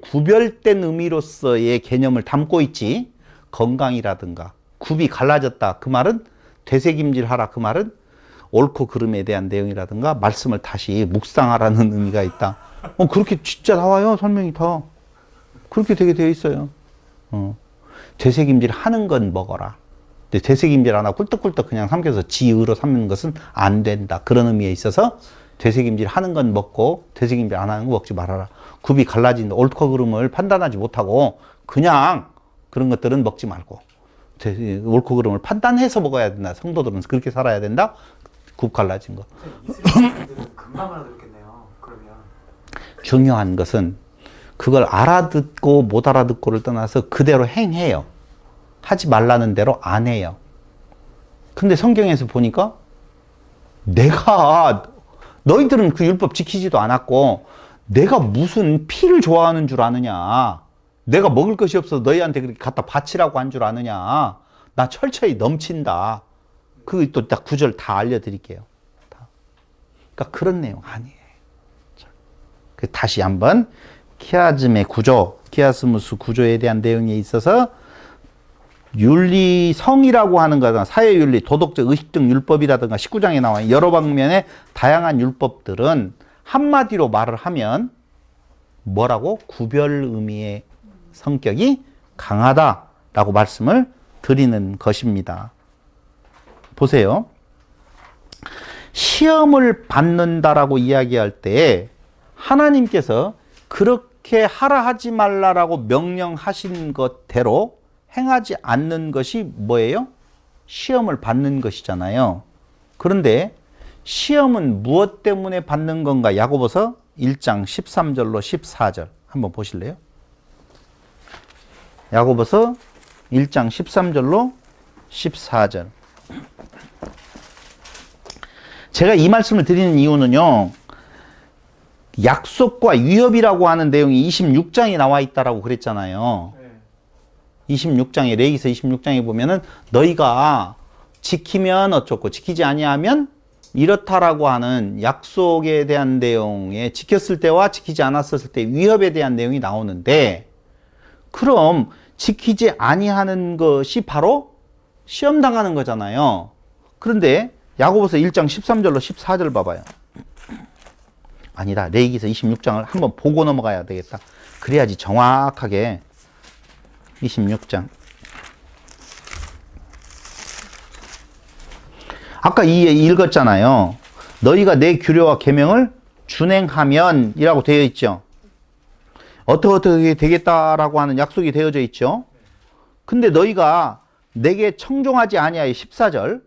구별된 의미로서의 개념을 담고 있지. 건강이라든가 굽이 갈라졌다 그 말은 되새김질 하라 그 말은 옳고 그름에 대한 내용이라든가 말씀을 다시 묵상하라는 의미가 있다. 그렇게 진짜 나와요. 설명이 다. 그렇게 되게 되어 있어요. 되새김질 하는 건 먹어라. 되새김질 안 하고 꿀떡꿀떡 그냥 삼켜서 지으로 삼는 것은 안 된다. 그런 의미에 있어서 되새김질 하는 건 먹고 되새김질 안 하는 거 먹지 말아라. 굽이 갈라진 옳고 그름을 판단하지 못하고 그냥 그런 것들은 먹지 말고 옳고 그름을 판단해서 먹어야 된다. 성도들은 그렇게 살아야 된다. 굽 갈라진 거. 이스라엘들은 금방 알아듣겠네요. 그러면 중요한 것은 그걸 알아듣고 못 알아듣고를 떠나서 그대로 행해요. 하지 말라는 대로 안 해요. 근데 성경에서 보니까 너희들은 그 율법 지키지도 않았고 내가 무슨 피를 좋아하는 줄 아느냐. 내가 먹을 것이 없어서 너희한테 그렇게 갖다 바치라고 한 줄 아느냐. 나 철저히 넘친다. 그 또 딱 구절 다 알려드릴게요. 그러니까 그런 내용 아니에요. 다시 한번 키아즘의 구조, 키아스무스 구조에 대한 내용에 있어서 윤리성이라고 하는 거는 사회윤리, 도덕적, 의식적 율법이라든가 19장에 나와 여러 방면의 다양한 율법들은 한마디로 말을 하면 뭐라고? 구별 의미의 성격이 강하다라고 말씀을 드리는 것입니다. 보세요. 시험을 받는다라고 이야기할 때 하나님께서 그렇게 하라 하지 말라라고 명령하신 것대로 행하지 않는 것이 뭐예요? 시험을 받는 것이잖아요. 그런데 시험은 무엇 때문에 받는 건가? 야고보서 1장 13절로 14절 한번 보실래요? 야고보서 1장 13절로 14절. 제가 이 말씀을 드리는 이유는요. 약속과 위협이라고 하는 내용이 26장에 나와 있다라고 그랬잖아요. 26장에 레위기서 26장에 보면은 너희가 지키면 어쩌고 지키지 아니하면 이렇다라고 하는 약속에 대한 내용에 지켰을 때와 지키지 않았을 때 위협에 대한 내용이 나오는데 그럼 지키지 아니하는 것이 바로 시험 당하는 거잖아요. 그런데 야고보서 1장 13절로 14절 봐봐요. 아니다. 레위기서 26장을 한번 보고 넘어가야 되겠다. 그래야지 정확하게 26장. 아까 읽었잖아요. 너희가 내 규례와 계명을 준행하면 이라고 되어 있죠. 어떻게 되겠다라고 하는 약속이 되어져 있죠. 근데 너희가 내게 청종하지 아니하여 14절.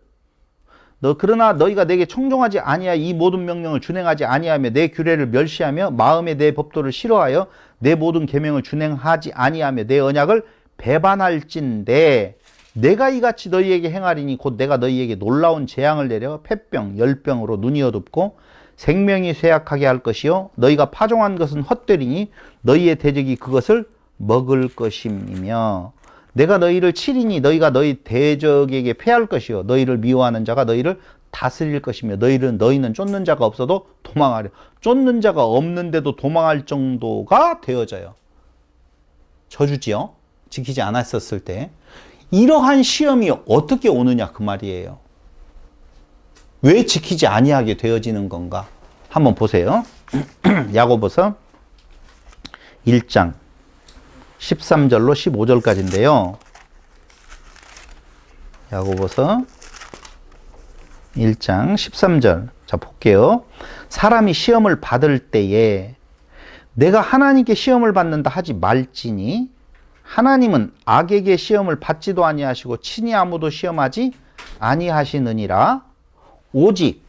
그러나 너희가 내게 청종하지 아니하여 이 모든 명령을 준행하지 아니하며 내 규례를 멸시하며 마음에 내 법도를 싫어하여 내 모든 계명을 준행하지 아니하며 내 언약을 배반할진대 내가 이같이 너희에게 행하리니 곧 내가 너희에게 놀라운 재앙을 내려 폐병, 열병으로 눈이 어둡고 생명이 쇠약하게 할 것이요 너희가 파종한 것은 헛되리니 너희의 대적이 그것을 먹을 것임이며 내가 너희를 치리니 너희가 너희 대적에게 패할 것이요 너희를 미워하는 자가 너희를 다스릴 것이며 너희는 쫓는 자가 없어도 도망하려. 쫓는 자가 없는데도 도망할 정도가 되어져요. 저주지요. 지키지 않았었을 때. 이러한 시험이 어떻게 오느냐 그 말이에요. 왜 지키지 아니하게 되어지는 건가? 한번 보세요. 야고보서 1장 13절로 15절까지인데요. 야고보서 1장 13절. 자, 볼게요. 사람이 시험을 받을 때에 내가 하나님께 시험을 받는다 하지 말지니 하나님은 악에게 시험을 받지도 아니하시고 친히 아무도 시험하지 아니하시느니라. 오직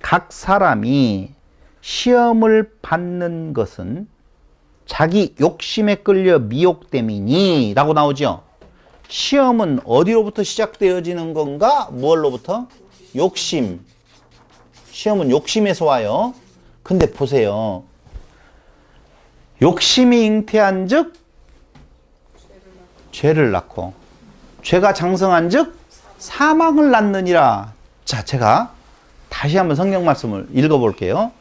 각 사람이 시험을 받는 것은 자기 욕심에 끌려 미혹됨이니 라고 나오죠. 시험은 어디로부터 시작되어지는 건가? 무엇로부터? 욕심. 시험은 욕심에서 와요. 근데 보세요. 욕심이 잉태한 즉 죄를 낳고 죄가 장성한 즉 사망을 낳느니라. 자, 제가 다시 한번 성경 말씀을 읽어볼게요.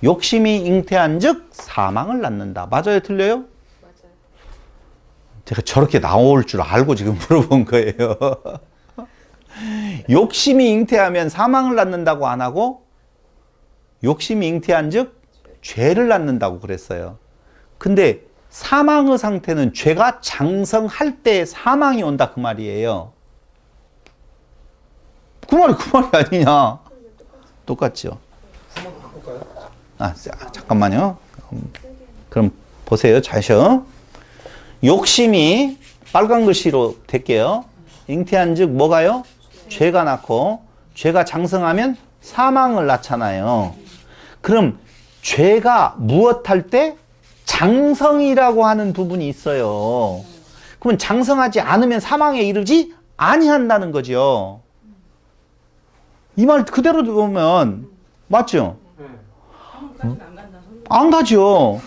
욕심이 잉태한 즉 사망을 낳는다. 맞아요? 틀려요? 맞아요. 제가 저렇게 나올 줄 알고 지금 물어본 거예요. 욕심이 잉태하면 사망을 낳는다고 안 하고 욕심이 잉태한 즉 죄를 낳는다고 그랬어요. 근데 사망의 상태는 죄가 장성할 때 사망이 온다 그 말이에요. 그 말이 아니냐? 똑같죠. 한번 바꿀까요? 잠깐만요. 그럼 보세요. 자셔. 욕심이 빨간 글씨로 될게요. 잉태한 즉 뭐가요? 죄가 낳고 죄가 장성하면 사망을 낳잖아요. 그럼 죄가 무엇할 때? 장성이라고 하는 부분이 있어요. 그러면 장성하지 않으면 사망에 이르지 아니한다는 거죠. 이 말 그대로 보면 맞죠? 네. 사망까지는 안 간다. 안 가죠.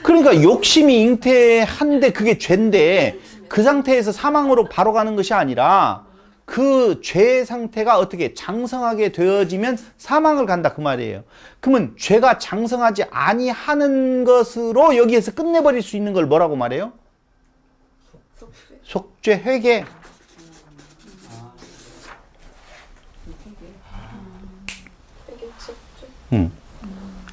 그러니까 욕심이 잉태한데 그게 죄인데 그 상태에서 사망으로 바로 가는 것이 아니라 그 죄의 상태가 어떻게 장성하게 되어지면 사망을 간다 그 말이에요. 그러면 죄가 장성하지 아니하는 것으로 여기에서 끝내버릴 수 있는 걸 뭐라고 말해요? 속죄 회개.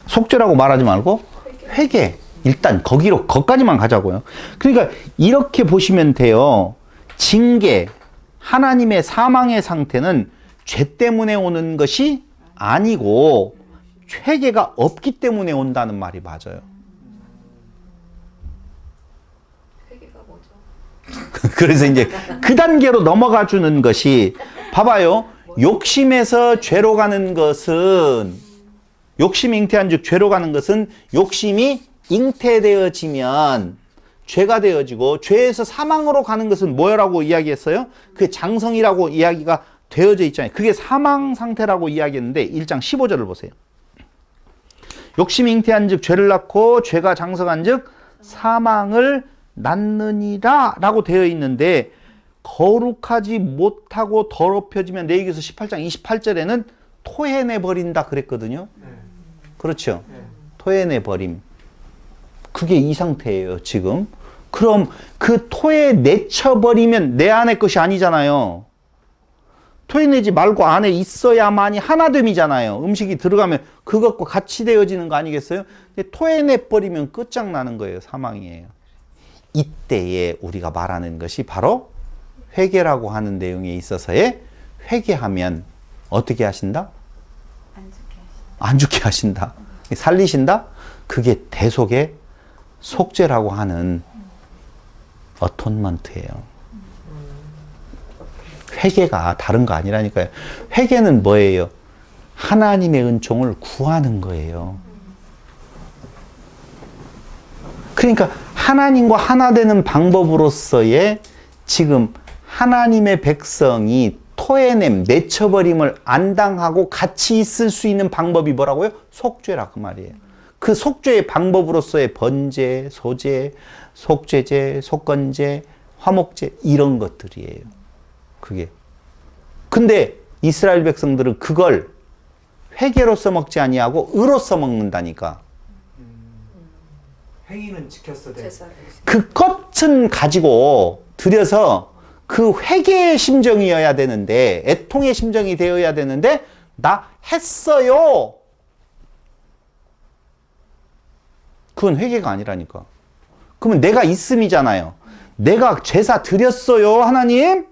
속죄라고 말하지 말고 회개. 일단 거기까지만 가자고요. 그러니까 이렇게 보시면 돼요. 징계, 하나님의 사망의 상태는 죄 때문에 오는 것이 아니고 회개가 없기 때문에 온다는 말이 맞아요. 회개가 뭐죠? 그래서 이제 그 단계로 넘어가 주는 것이 봐봐요. 욕심에서 죄로 가는 것은 욕심이 잉태한 즉 죄로 가는 것은 욕심이 잉태되어지면 죄가 되어지고 죄에서 사망으로 가는 것은 뭐라고 이야기했어요? 그 장성이라고 이야기가 되어져 있잖아요. 그게 사망 상태라고 이야기했는데 1장 15절을 보세요. 욕심이 잉태한 즉 죄를 낳고 죄가 장성한 즉 사망을 낳느니라 라고 되어 있는데 거룩하지 못하고 더럽혀지면 레위기서 18장 28절에는 토해내버린다 그랬거든요. 네. 그렇죠? 네. 토해내버림. 그게 이 상태예요 지금. 그럼 그 토해내쳐버리면 내 안의 것이 아니잖아요. 토해내지 말고 안에 있어야만이 하나됨이잖아요. 음식이 들어가면 그것과 같이 되어지는 거 아니겠어요? 근데 토해내버리면 끝장나는 거예요. 사망이에요. 이때에 우리가 말하는 것이 바로 회개라고 하는 내용에 있어서의 회개하면 어떻게 하신다? 안 죽게 하신다. 살리신다? 그게 대속의 속죄라고 하는 어톤먼트예요. 회개가 다른 거 아니라니까요. 회개는 뭐예요? 하나님의 은총을 구하는 거예요. 그러니까 하나님과 하나 되는 방법으로서의 지금 하나님의 백성이 토해냄, 내쳐버림을 안 당하고 같이 있을 수 있는 방법이 뭐라고요? 속죄라 그 말이에요. 그 속죄의 방법으로서의 번제, 소제, 속죄제, 속건제, 화목제 이런 것들이에요. 그게. 근데 이스라엘 백성들은 그걸 회개로서 먹지 아니하고 의로서 먹는다니까. 행위는 지켰어야 제사를 그 겉은 가지고 들여서 그 회개의 심정이어야 되는데, 애통의 심정이 되어야 되는데, 나 했어요. 그건 회개가 아니라니까. 그러면 내가 있음이잖아요. 내가 제사 드렸어요, 하나님?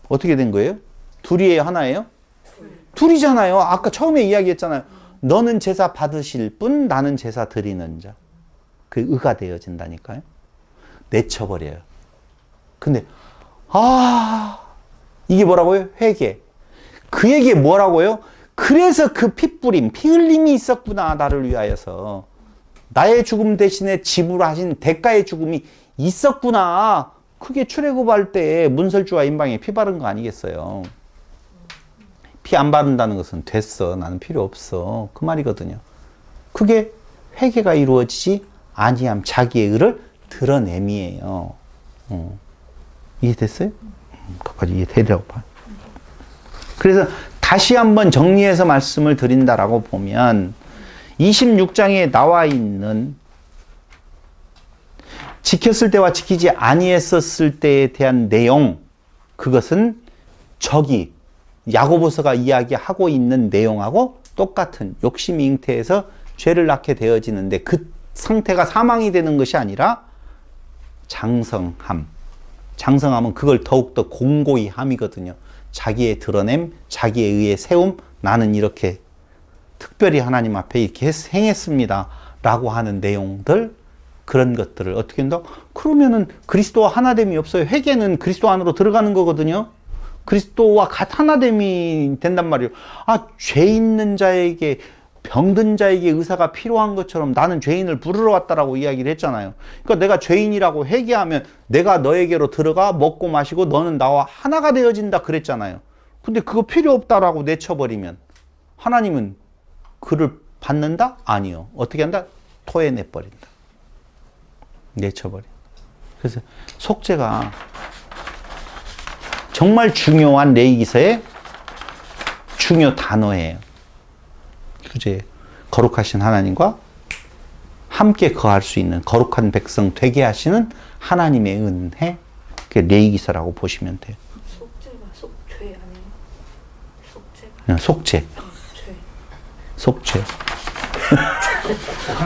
어떻게 된 거예요? 둘이에요, 하나예요? 둘이잖아요. 아까 처음에 이야기했잖아요. 너는 제사 받으실 분, 나는 제사 드리는 자. 그 의가 되어진다니까요. 내쳐버려요. 근데 이게 뭐라고요? 회개. 그에게 뭐라고요? 그래서 그 핏부림, 피 흘림이 있었구나, 나를 위하여서. 나의 죽음 대신에 지불하신 대가의 죽음이 있었구나. 그게 출애굽할 때 문설주와 임방에 피 바른 거 아니겠어요? 피 안 바른다는 것은 됐어, 나는 필요 없어, 그 말이거든요. 그게 회개가 이루어지지 아니함, 자기의 의를 드러냄이에요. 이해됐어요? 그까지 이해되리라고 봐요. 그래서 다시 한번 정리해서 말씀을 드린다라고 보면 26장에 나와 있는 지켰을 때와 지키지 아니했었을 때에 대한 내용, 그것은 저기 야고보서가 이야기하고 있는 내용하고 똑같은 욕심이 잉태해서 죄를 낳게 되어지는데, 그 상태가 사망이 되는 것이 아니라 장성함. 장성함은 그걸 더욱더 공고히 함이거든요. 자기의 드러냄, 자기의 의의 세움, 나는 이렇게 특별히 하나님 앞에 이렇게 행했습니다 라고 하는 내용들, 그런 것들을 어떻게 한다고? 그러면은 그리스도와 하나됨이 없어요. 회개는 그리스도 안으로 들어가는 거거든요. 그리스도와 하나됨이 된단 말이에요. 죄 있는 자에게, 병든 자에게 의사가 필요한 것처럼 나는 죄인을 부르러 왔다라고 이야기를 했잖아요. 그러니까 내가 죄인이라고 회개하면 내가 너에게로 들어가 먹고 마시고 너는 나와 하나가 되어진다 그랬잖아요. 근데 그거 필요 없다라고 내쳐버리면 하나님은 그를 받는다? 아니요. 어떻게 한다? 토해내버린다. 내쳐버린다. 그래서 속죄가 정말 중요한 레위기서의 중요 단어예요. 이제 거룩하신 하나님과 함께 거할 수 있는 거룩한 백성 되게 하시는 하나님의 은혜, 그게 레위기서라고 보시면 돼요. 속죄가 속죄 아니에요? 속죄가 그냥 속죄. 죄. 속죄.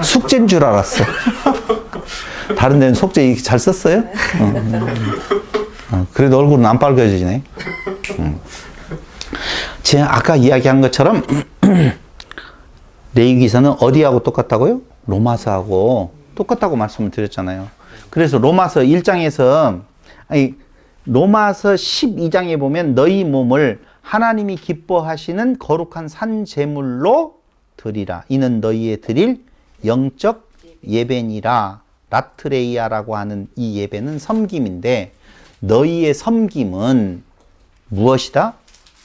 숙제인 줄 알았어. 다른 데는 속죄 이렇게 잘 썼어요? 그래도 얼굴은 안 빨개지네. 제가 아까 이야기한 것처럼 레위기서는 어디하고 똑같다고요? 로마서하고 똑같다고 말씀을 드렸잖아요. 그래서 로마서 1장에서, 로마서 12장에 보면 너희 몸을 하나님이 기뻐하시는 거룩한 산 제물로 드리라. 이는 너희의 드릴 영적 예배니라. 라트레이아라고 하는 이 예배는 섬김인데, 너희의 섬김은 무엇이다?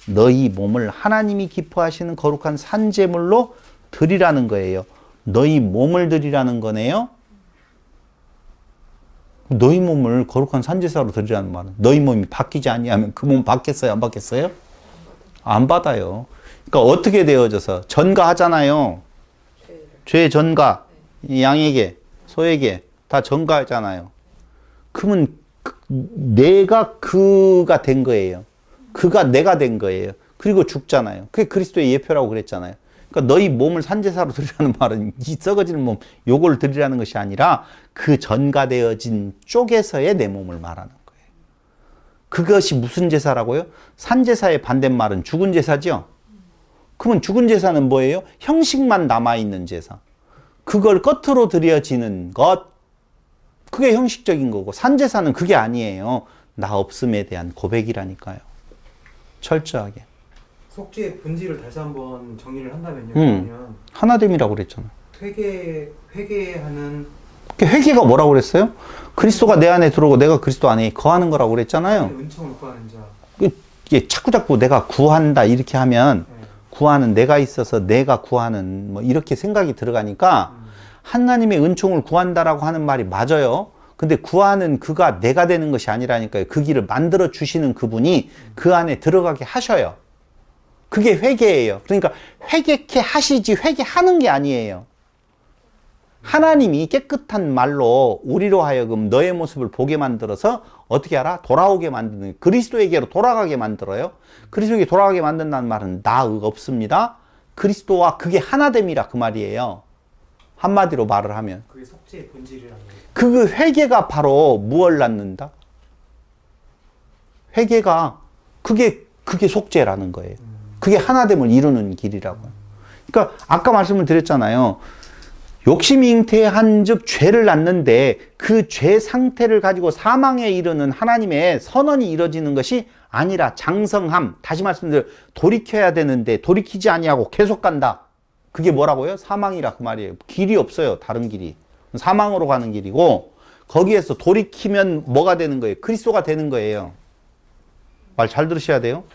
너희 몸을 하나님이 기뻐하시는 거룩한 산 제물로 드리라는 거예요. 너희 몸을 드리라는 거네요. 너희 몸을 거룩한 산제사로 드리라는 말은, 너희 몸이 바뀌지 아니하면 그 몸 받겠어요? 안 받겠어요? 안 받아요. 그러니까 어떻게 되어져서 전가하잖아요. 죄 전가, 양에게, 소에게 다 전가하잖아요. 그러면 내가 그가 된 거예요. 그가 내가 된 거예요. 그리고 죽잖아요. 그게 그리스도의 예표라고 그랬잖아요. 그러니까 너희 몸을 산제사로 드리라는 말은 이 썩어지는 몸, 요걸 드리라는 것이 아니라 그 전가되어진 쪽에서의 내 몸을 말하는 거예요. 그것이 무슨 제사라고요? 산제사의 반대말은 죽은 제사죠? 그러면 죽은 제사는 뭐예요? 형식만 남아있는 제사. 그걸 끝으로 드려지는 것, 그게 형식적인 거고, 산제사는 그게 아니에요. 나 없음에 대한 고백이라니까요. 철저하게. 속죄의 본질을 다시 한번 정리를 한다면요. 그러면 하나됨이라고 그랬잖아요. 회개하는, 회개가 뭐라고 그랬어요? 그리스도가 내 안에 들어오고 내가 그리스도 안에 거하는 거라고 그랬잖아요. 은총을 구하는 자. 이게 자꾸자꾸 내가 구한다 이렇게 하면 구하는 내가 있어서 내가 구하는 뭐 이렇게 생각이 들어가니까 하나님의 은총을 구한다라고 하는 말이 맞아요. 근데 구하는 그가 내가 되는 것이 아니라니까요. 그 길을 만들어 주시는 그분이 그 안에 들어가게 하셔요. 그게 회개예요. 그러니까 회개케 하시지 회개하는 게 아니에요. 하나님이 깨끗한 말로 우리로 하여금 너의 모습을 보게 만들어서 어떻게 알아? 돌아오게 만드는, 그리스도에게로 돌아가게 만들어요. 그리스도에게 돌아가게 만든다는 말은 나 없습니다. 그리스도와 그게 하나됨이라 그 말이에요. 한마디로 말을 하면 그게 속죄의 본질이라는 거예요. 그 회개가 바로 무엇을 낳는다? 회개가 그게 속죄라는 거예요. 그게 하나됨을 이루는 길이라고요. 그러니까 아까 말씀을 드렸잖아요. 욕심이 잉태한 즉 죄를 낳는데 그 죄 상태를 가지고 사망에 이르는 하나님의 선언이 이루어지는 것이 아니라 장성함. 다시 말씀드려 돌이켜야 되는데 돌이키지 아니하고 계속 간다. 그게 뭐라고요? 사망이라 그 말이에요. 길이 없어요. 다른 길이. 사망으로 가는 길이고 거기에서 돌이키면 뭐가 되는 거예요? 그리스도가 되는 거예요. 말 잘 들으셔야 돼요.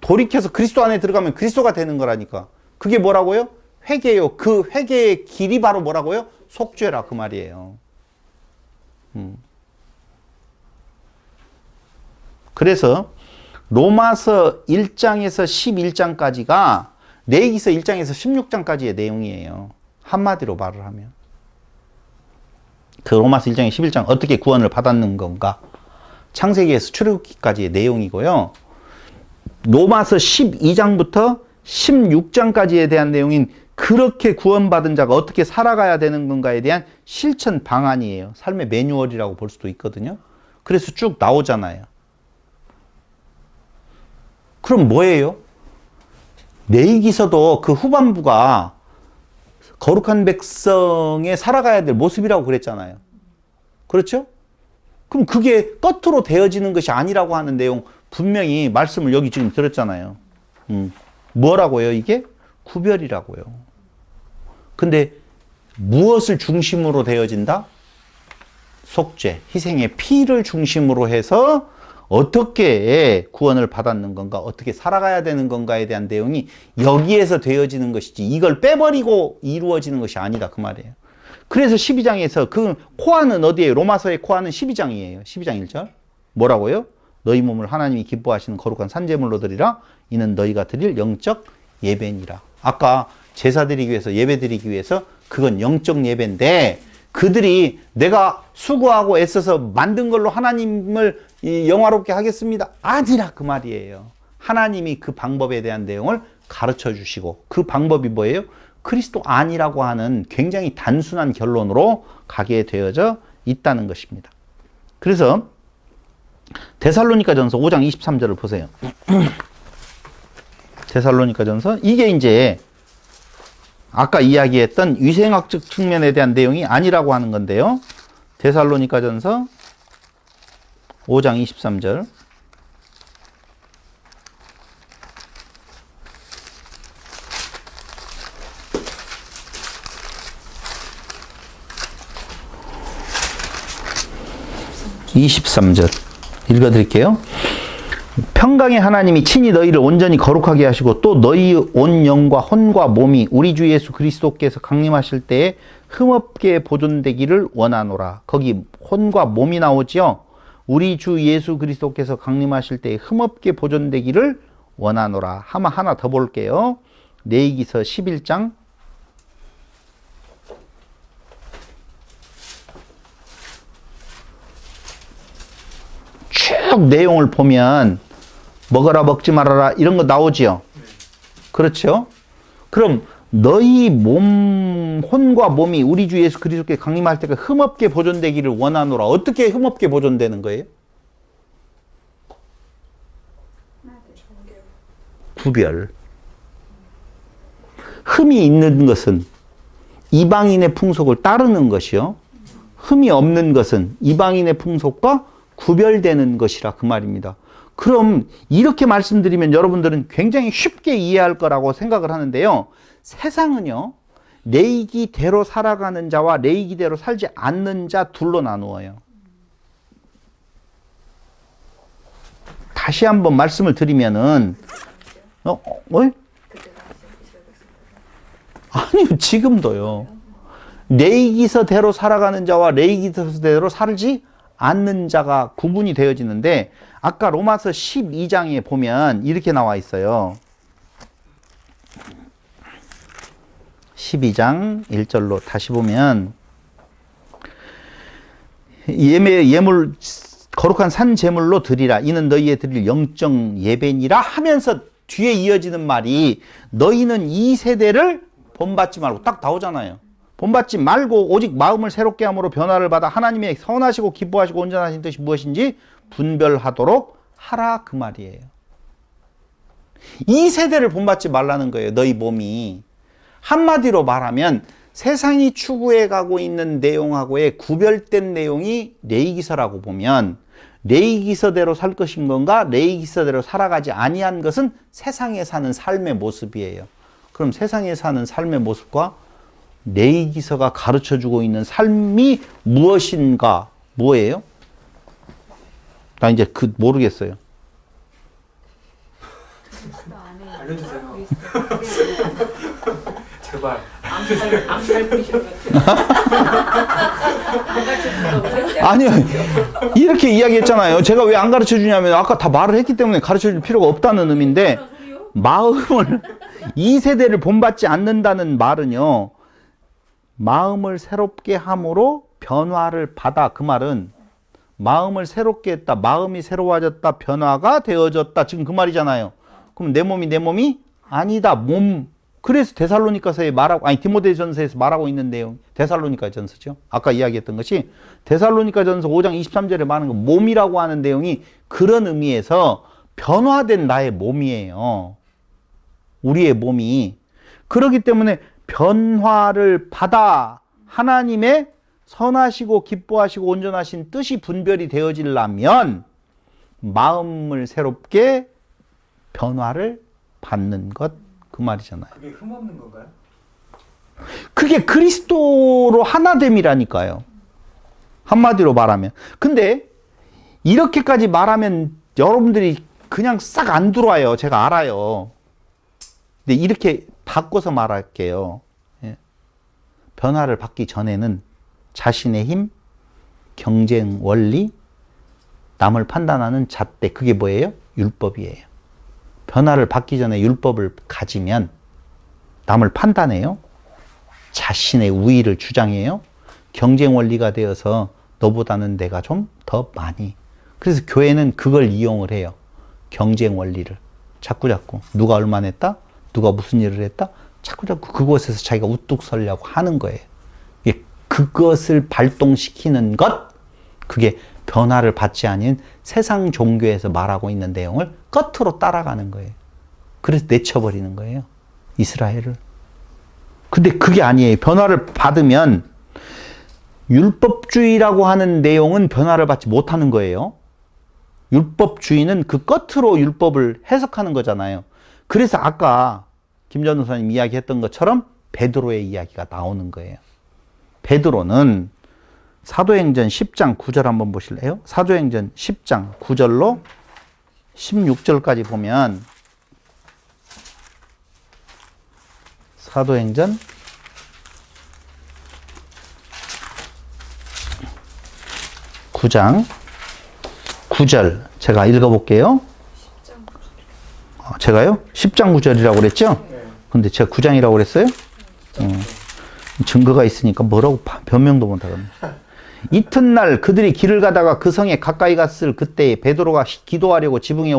돌이켜서 그리스도 안에 들어가면 그리스도가 되는 거라니까. 그게 뭐라고요? 회개요. 그 회개의 길이 바로 뭐라고요? 속죄라 그 말이에요. 그래서 로마서 1장에서 11장까지가 레위기서 1장에서 16장까지의 내용이에요. 한마디로 말을 하면. 그 로마서 1장에 11장 어떻게 구원을 받았는 건가? 창세기에서 출애굽기까지의 내용이고요. 로마서 12장부터 16장까지에 대한 내용인 그렇게 구원받은 자가 어떻게 살아가야 되는 건가에 대한 실천 방안이에요. 삶의 매뉴얼이라고 볼 수도 있거든요. 그래서 쭉 나오잖아요. 그럼 뭐예요? 레위기서도 그 후반부가 거룩한 백성의 살아가야 될 모습이라고 그랬잖아요. 그렇죠? 그럼 그게 겉으로 되어지는 것이 아니라고 하는 내용 분명히 말씀을 여기 지금 들었잖아요. 뭐라고요? 이게? 구별이라고요. 근데 무엇을 중심으로 되어진다? 속죄, 희생의 피를 중심으로 해서 어떻게 구원을 받았는 건가, 어떻게 살아가야 되는 건가에 대한 내용이 여기에서 되어지는 것이지 이걸 빼버리고 이루어지는 것이 아니다 그 말이에요. 그래서 12장에서 그 코아는 어디에요? 로마서의 코아는 12장이에요. 12장 1절. 뭐라고요? 너희 몸을 하나님이 기뻐하시는 거룩한 산제물로 드리라. 이는 너희가 드릴 영적 예배니라. 아까 제사 드리기 위해서 예배 드리기 위해서 그건 영적 예배인데 그들이 내가 수고하고 애써서 만든 걸로 하나님을 영화롭게 하겠습니다. 아니라 그 말이에요. 하나님이 그 방법에 대한 내용을 가르쳐 주시고 그 방법이 뭐예요? 그리스도 아니라고 하는 굉장히 단순한 결론으로 가게 되어져 있다는 것입니다. 그래서 데살로니가전서 5장 23절을 보세요. 데살로니가전서 이게 이제 아까 이야기했던 위생학적 측면에 대한 내용이 아니라고 하는 건데요. 데살로니가전서 5장 23절. 읽어드릴게요. 평강의 하나님이 친히 너희를 온전히 거룩하게 하시고 또 너희 온 영과 혼과 몸이 우리 주 예수 그리스도께서 강림하실 때에 흠없게 보존되기를 원하노라. 거기 혼과 몸이 나오지요. 우리 주 예수 그리스도께서 강림하실 때에 흠없게 보존되기를 원하노라. 하나 더 볼게요. 레위기서 11장 쭉 내용을 보면 먹어라 먹지 말아라 이런 거 나오지요. 그렇죠? 그럼 너희 몸 혼과 몸이 우리 주 예수 그리스도께 강림할 때가 흠없게 보존되기를 원하노라. 어떻게 흠없게 보존되는 거예요? 구별. 흠이 있는 것은 이방인의 풍속을 따르는 것이요. 흠이 없는 것은 이방인의 풍속과 구별되는 것이라 그 말입니다. 그럼 이렇게 말씀드리면 여러분들은 굉장히 쉽게 이해할 거라고 생각을 하는데요. 세상은요. 레위기대로 살아가는 자와 레위기대로 살지 않는 자 둘로 나누어요. 다시 한번 말씀을 드리면은 어? 그때 당시에 이스라엘 백성들. 아니요, 지금도요. 레위기서대로 살아가는 자와 레위기서대로 살지 않는 자가 구분이 되어지는데, 아까 로마서 12장에 보면 이렇게 나와 있어요. 12장 1절로 다시 보면, 예물 거룩한 산 제물로 드리라. 이는 너희의 드릴 영적 예배니라 하면서 뒤에 이어지는 말이, 너희는 이 세대를 본받지 말고, 딱 나오잖아요. 본받지 말고 오직 마음을 새롭게 함으로 변화를 받아 하나님의 선하시고 기뻐하시고 온전하신 뜻이 무엇인지 분별하도록 하라, 그 말이에요. 이 세대를 본받지 말라는 거예요. 너희 몸이. 한마디로 말하면 세상이 추구해 가고 있는 내용하고의 구별된 내용이 레위기서라고 보면, 레위기서대로 살 것인 건가, 레위기서대로 살아가지 아니한 것은 세상에 사는 삶의 모습이에요. 그럼 세상에 사는 삶의 모습과 레위기서가 가르쳐주고 있는 삶이 무엇인가, 뭐예요? 나 이제 모르겠어요. 알려주세요. 제발. 암살 부리시는 것 같아요. 아니요, 이렇게 이야기했잖아요. 제가 왜 안 가르쳐 주냐면, 아까 다 말을 했기 때문에 가르쳐 줄 필요가 없다는 의미인데, 마음을, 이 세대를 본받지 않는다는 말은요, 마음을 새롭게 함으로 변화를 받아. 그 말은 마음을 새롭게 했다, 마음이 새로워졌다, 변화가 되어졌다, 지금 그 말이잖아요. 그럼 내 몸이 아니다. 그래서 데살로니가서에 말하고, 아니 디모데전서에서 말하고 있는 내용, 데살로니가전서죠. 아까 이야기했던 것이 데살로니가전서 5장 23절에 말하는 거, 몸이라고 하는 내용이 그런 의미에서 변화된 나의 몸이에요. 우리의 몸이. 그렇기 때문에 변화를 받아 하나님의 선하시고 기뻐하시고 온전하신 뜻이 분별이 되어지려면 마음을 새롭게 변화를 받는 것, 그 말이잖아요. 그게 흠없는 건가요? 그게 그리스도로 하나됨이라니까요. 한마디로 말하면. 근데 이렇게까지 말하면 여러분들이 그냥 싹 안 들어와요. 제가 알아요. 근데 이렇게 바꿔서 말할게요. 예. 변화를 받기 전에는 자신의 힘, 경쟁 원리, 남을 판단하는 잣대, 그게 뭐예요? 율법이에요. 변화를 받기 전에 율법을 가지면 남을 판단해요. 자신의 우위를 주장해요. 경쟁 원리가 되어서 너보다는 내가 좀 더 많이. 그래서 교회는 그걸 이용을 해요. 경쟁 원리를. 자꾸 누가 얼마나 했다? 누가 무슨 일을 했다? 자꾸 그곳에서 자기가 우뚝 서려고 하는 거예요. 그것을 발동시키는 것, 그게 변화를 받지 않은 세상 종교에서 말하고 있는 내용을 겉으로 따라가는 거예요. 그래서 내쳐버리는 거예요. 이스라엘을. 근데 그게 아니에요. 변화를 받으면 율법주의라고 하는 내용은 변화를 받지 못하는 거예요. 율법주의는 그 겉으로 율법을 해석하는 거잖아요. 그래서 아까 김 전도사님 이야기했던 것처럼 베드로의 이야기가 나오는 거예요. 베드로는 사도행전 10장 9절 한번 보실래요? 사도행전 10장 9절로 16절까지 보면, 사도행전 9장 9절 제가 읽어볼게요. 제가요? 10장 9절이라고 그랬죠? 근데 제가 9장이라고 그랬어요? 증거가 있으니까 뭐라고 변명도 못하거든요. 이튿날 그들이 길을 가다가 그 성에 가까이 갔을 그때에 베드로가 기도하려고 지붕에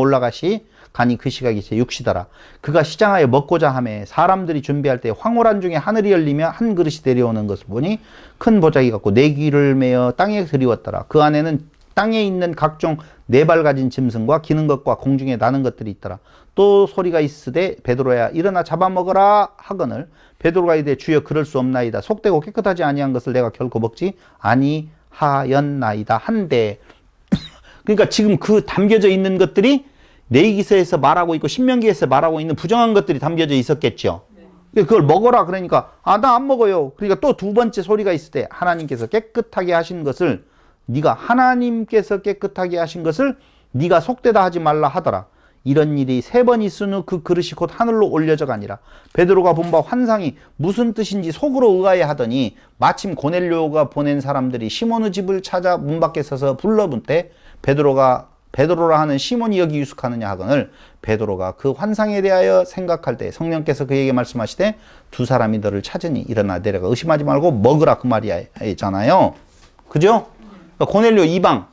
가니 그 시각이 제6시더라. 그가 시장하여 먹고자 하매 사람들이 준비할 때 황홀한 중에 하늘이 열리며 한 그릇이 내려오는 것을 보니 큰 보자기 같고 네 귀를 메어 땅에 들이웠더라. 그 안에는 땅에 있는 각종 네 발 가진 짐승과 기는 것과 공중에 나는 것들이 있더라. 또 소리가 있으되 베드로야 일어나 잡아먹으라 하거늘 베드로가 이르되 주여 그럴 수 없나이다. 속되고 깨끗하지 아니한 것을 내가 결코 먹지 아니하였나이다 한데. 그러니까 지금 그 담겨져 있는 것들이 레위기서에서 말하고 있고 신명기에서 말하고 있는 부정한 것들이 담겨져 있었겠죠. 그걸 먹어라 그러니까 나 안 먹어요. 그러니까 또 두 번째 소리가 있을 때 하나님께서 깨끗하게 하신 것을, 네가 하나님께서 깨끗하게 하신 것을 네가 속되다 하지 말라 하더라. 이런 일이 3번 있은 후 그 그릇이 곧 하늘로 올려져 가니라. 베드로가 본 바 환상이 무슨 뜻인지 속으로 의아해 하더니 마침 고넬료가 보낸 사람들이 시몬의 집을 찾아 문 밖에 서서 불러본 때 베드로라 하는 시몬이 여기 유숙하느냐 하거늘 베드로가 그 환상에 대하여 생각할 때 성령께서 그에게 말씀하시되 두 사람이 너를 찾으니 일어나 내려가 의심하지 말고 먹으라 그 말이잖아요. 그죠? 그러니까 고넬료 이방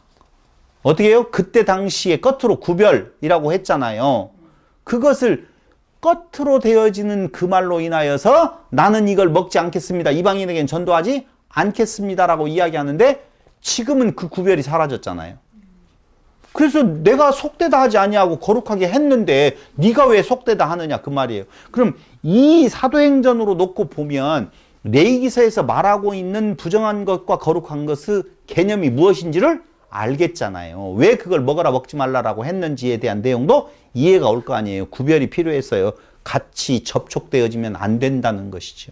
어떻게 해요? 그때 당시에 겉으로 구별이라고 했잖아요. 그것을 겉으로 되어지는 그 말로 인하여서 나는 이걸 먹지 않겠습니다. 이방인에겐 전도하지 않겠습니다라고 이야기하는데 지금은 그 구별이 사라졌잖아요. 그래서 내가 속되다 하지 아니하고 거룩하게 했는데 네가 왜 속되다 하느냐 그 말이에요. 그럼 이 사도행전으로 놓고 보면 레위기서에서 말하고 있는 부정한 것과 거룩한 것의 개념이 무엇인지를 알겠잖아요. 왜 그걸 먹어라 먹지 말라라고 했는지에 대한 내용도 이해가 올 거 아니에요. 구별이 필요했어요. 같이 접촉되어지면 안 된다는 것이죠.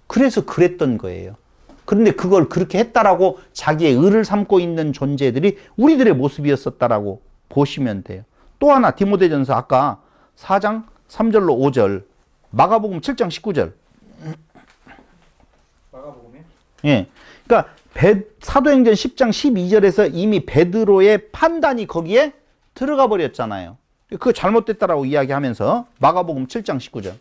그래서 그랬던 거예요. 그런데 그걸 그렇게 했다라고 자기의 의를 삼고 있는 존재들이 우리들의 모습이었었다라고 보시면 돼요. 또 하나 디모데전서 아까 4장 3절로 5절 마가복음 7장 19절 마가복음에 예, 그러니까 사도행전 10장 12절에서 이미 베드로의 판단이 거기에 들어가 버렸잖아요. 그거 잘못됐다라고 이야기하면서 마가복음 7장 19절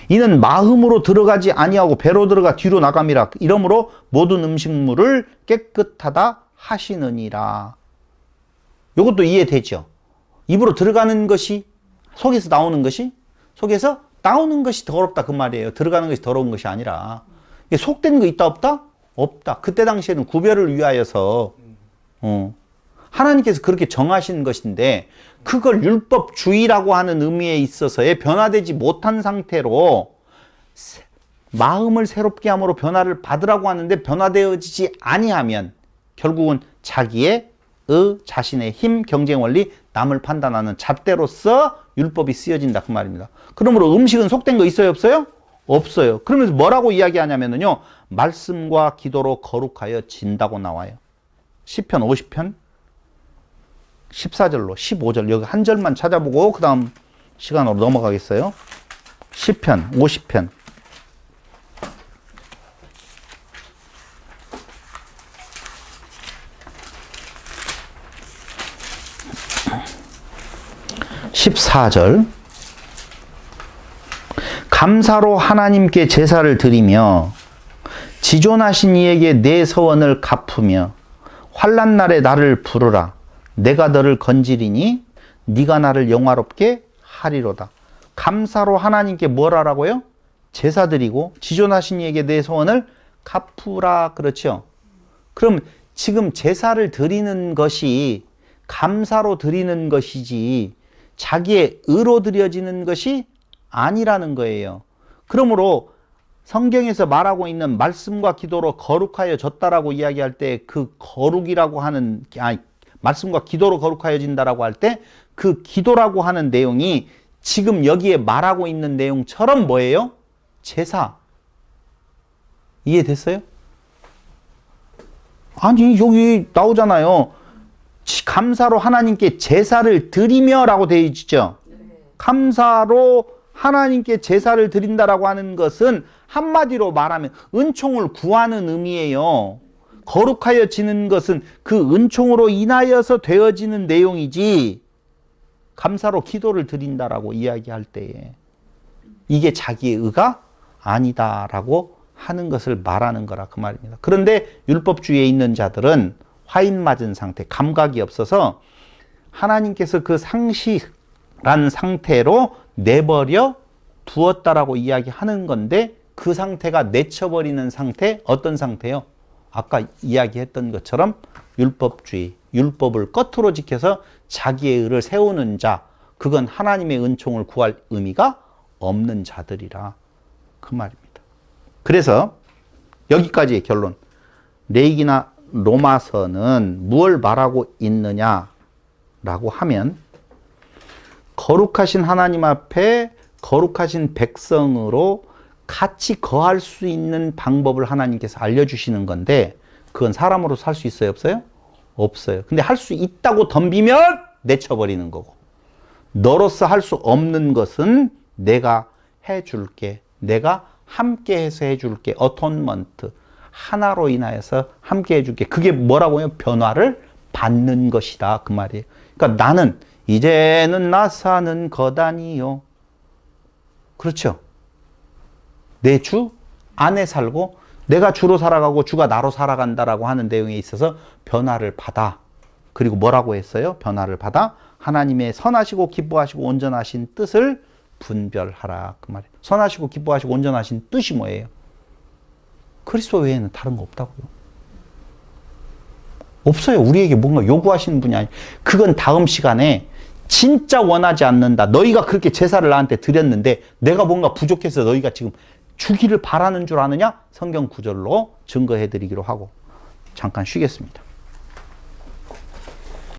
이는 마음으로 들어가지 아니하고 배로 들어가 뒤로 나감이라 이러므로 모든 음식물을 깨끗하다 하시느니라. 이것도 이해되죠? 입으로 들어가는 것이 속에서 나오는 것이 속에서 나오는 것이 더럽다 그 말이에요. 들어가는 것이 더러운 것이 아니라 속된 거 있다 없다? 없다. 그때 당시에는 구별을 위하여서 하나님께서 그렇게 정하신 것인데 그걸 율법주의라고 하는 의미에 있어서의 변화되지 못한 상태로 마음을 새롭게 함으로 변화를 받으라고 하는데 변화되어지지 아니하면 결국은 자기의 자신의 힘, 경쟁 원리, 남을 판단하는 잣대로서 율법이 쓰여진다 그 말입니다. 그러므로 음식은 속된 거 있어요 없어요? 없어요. 그러면서 뭐라고 이야기하냐면요 말씀과 기도로 거룩하여 진다고 나와요. 시편 50편 14절로 15절 여기 한 절만 찾아보고 그 다음 시간으로 넘어가겠어요. 시편 50편 14절 감사로 하나님께 제사를 드리며 지존하신 이에게 내 서원을 갚으며 환난 날에 나를 부르라. 내가 너를 건지리니 네가 나를 영화롭게 하리로다. 감사로 하나님께 뭘 하라고요? 제사 드리고 지존하신 이에게 내 소원을 갚으라. 그렇죠? 그럼 지금 제사를 드리는 것이 감사로 드리는 것이지 자기의 의로 드려지는 것이 아니라는 거예요. 그러므로 성경에서 말하고 있는 말씀과 기도로 거룩하여 졌다라고 이야기할 때 그 거룩이라고 하는 말씀과 기도로 거룩하여진다라고 할 때 그 기도라고 하는 내용이 지금 여기에 말하고 있는 내용처럼 뭐예요? 제사. 이해됐어요? 아니 여기 나오잖아요. 감사로 하나님께 제사를 드리며 라고 되어 있죠. 감사로 하나님께 제사를 드린다라고 하는 것은 한마디로 말하면 은총을 구하는 의미예요. 거룩하여지는 것은 그 은총으로 인하여서 되어지는 내용이지 감사로 기도를 드린다라고 이야기할 때에 이게 자기의 의가 아니다라고 하는 것을 말하는 거라 그 말입니다. 그런데 율법주의에 있는 자들은 화인 맞은 상태, 감각이 없어서 하나님께서 그 상실한 상태로 내버려 두었다라고 이야기하는 건데 그 상태가 내쳐버리는 상태, 어떤 상태요? 아까 이야기했던 것처럼 율법주의, 율법을 겉으로 지켜서 자기의 의를 세우는 자, 그건 하나님의 은총을 구할 의미가 없는 자들이라 그 말입니다. 그래서 여기까지의 결론. 레위기나 로마서는 무엇을 말하고 있느냐라고 하면 거룩하신 하나님 앞에 거룩하신 백성으로 같이 거할 수 있는 방법을 하나님께서 알려주시는 건데 그건 사람으로 살 수 있어요? 없어요? 없어요. 근데 할 수 있다고 덤비면 내쳐버리는 거고 너로서 할 수 없는 것은 내가 해줄게. 내가 함께해서 해줄게. 어톤먼트. 하나로 인하여서 함께 해줄게. 그게 뭐라고요? 변화를 받는 것이다. 그 말이에요. 그러니까 나는 이제는 나 사는 것 아니요. 그렇죠? 내 주 안에 살고 내가 주로 살아가고 주가 나로 살아간다라고 하는 내용에 있어서 변화를 받아. 그리고 뭐라고 했어요? 변화를 받아 하나님의 선하시고 기뻐하시고 온전하신 뜻을 분별하라. 그 말이에요. 선하시고 기뻐하시고 온전하신 뜻이 뭐예요? 그리스도 외에는 다른 거 없다고요. 없어요. 우리에게 뭔가 요구하시는 분이 아니에요. 그건 다음 시간에 진짜 원하지 않는다. 너희가 그렇게 제사를 나한테 드렸는데 내가 뭔가 부족해서 너희가 지금 주기를 바라는 줄 아느냐? 성경 구절로 증거해 드리기로 하고 잠깐 쉬겠습니다.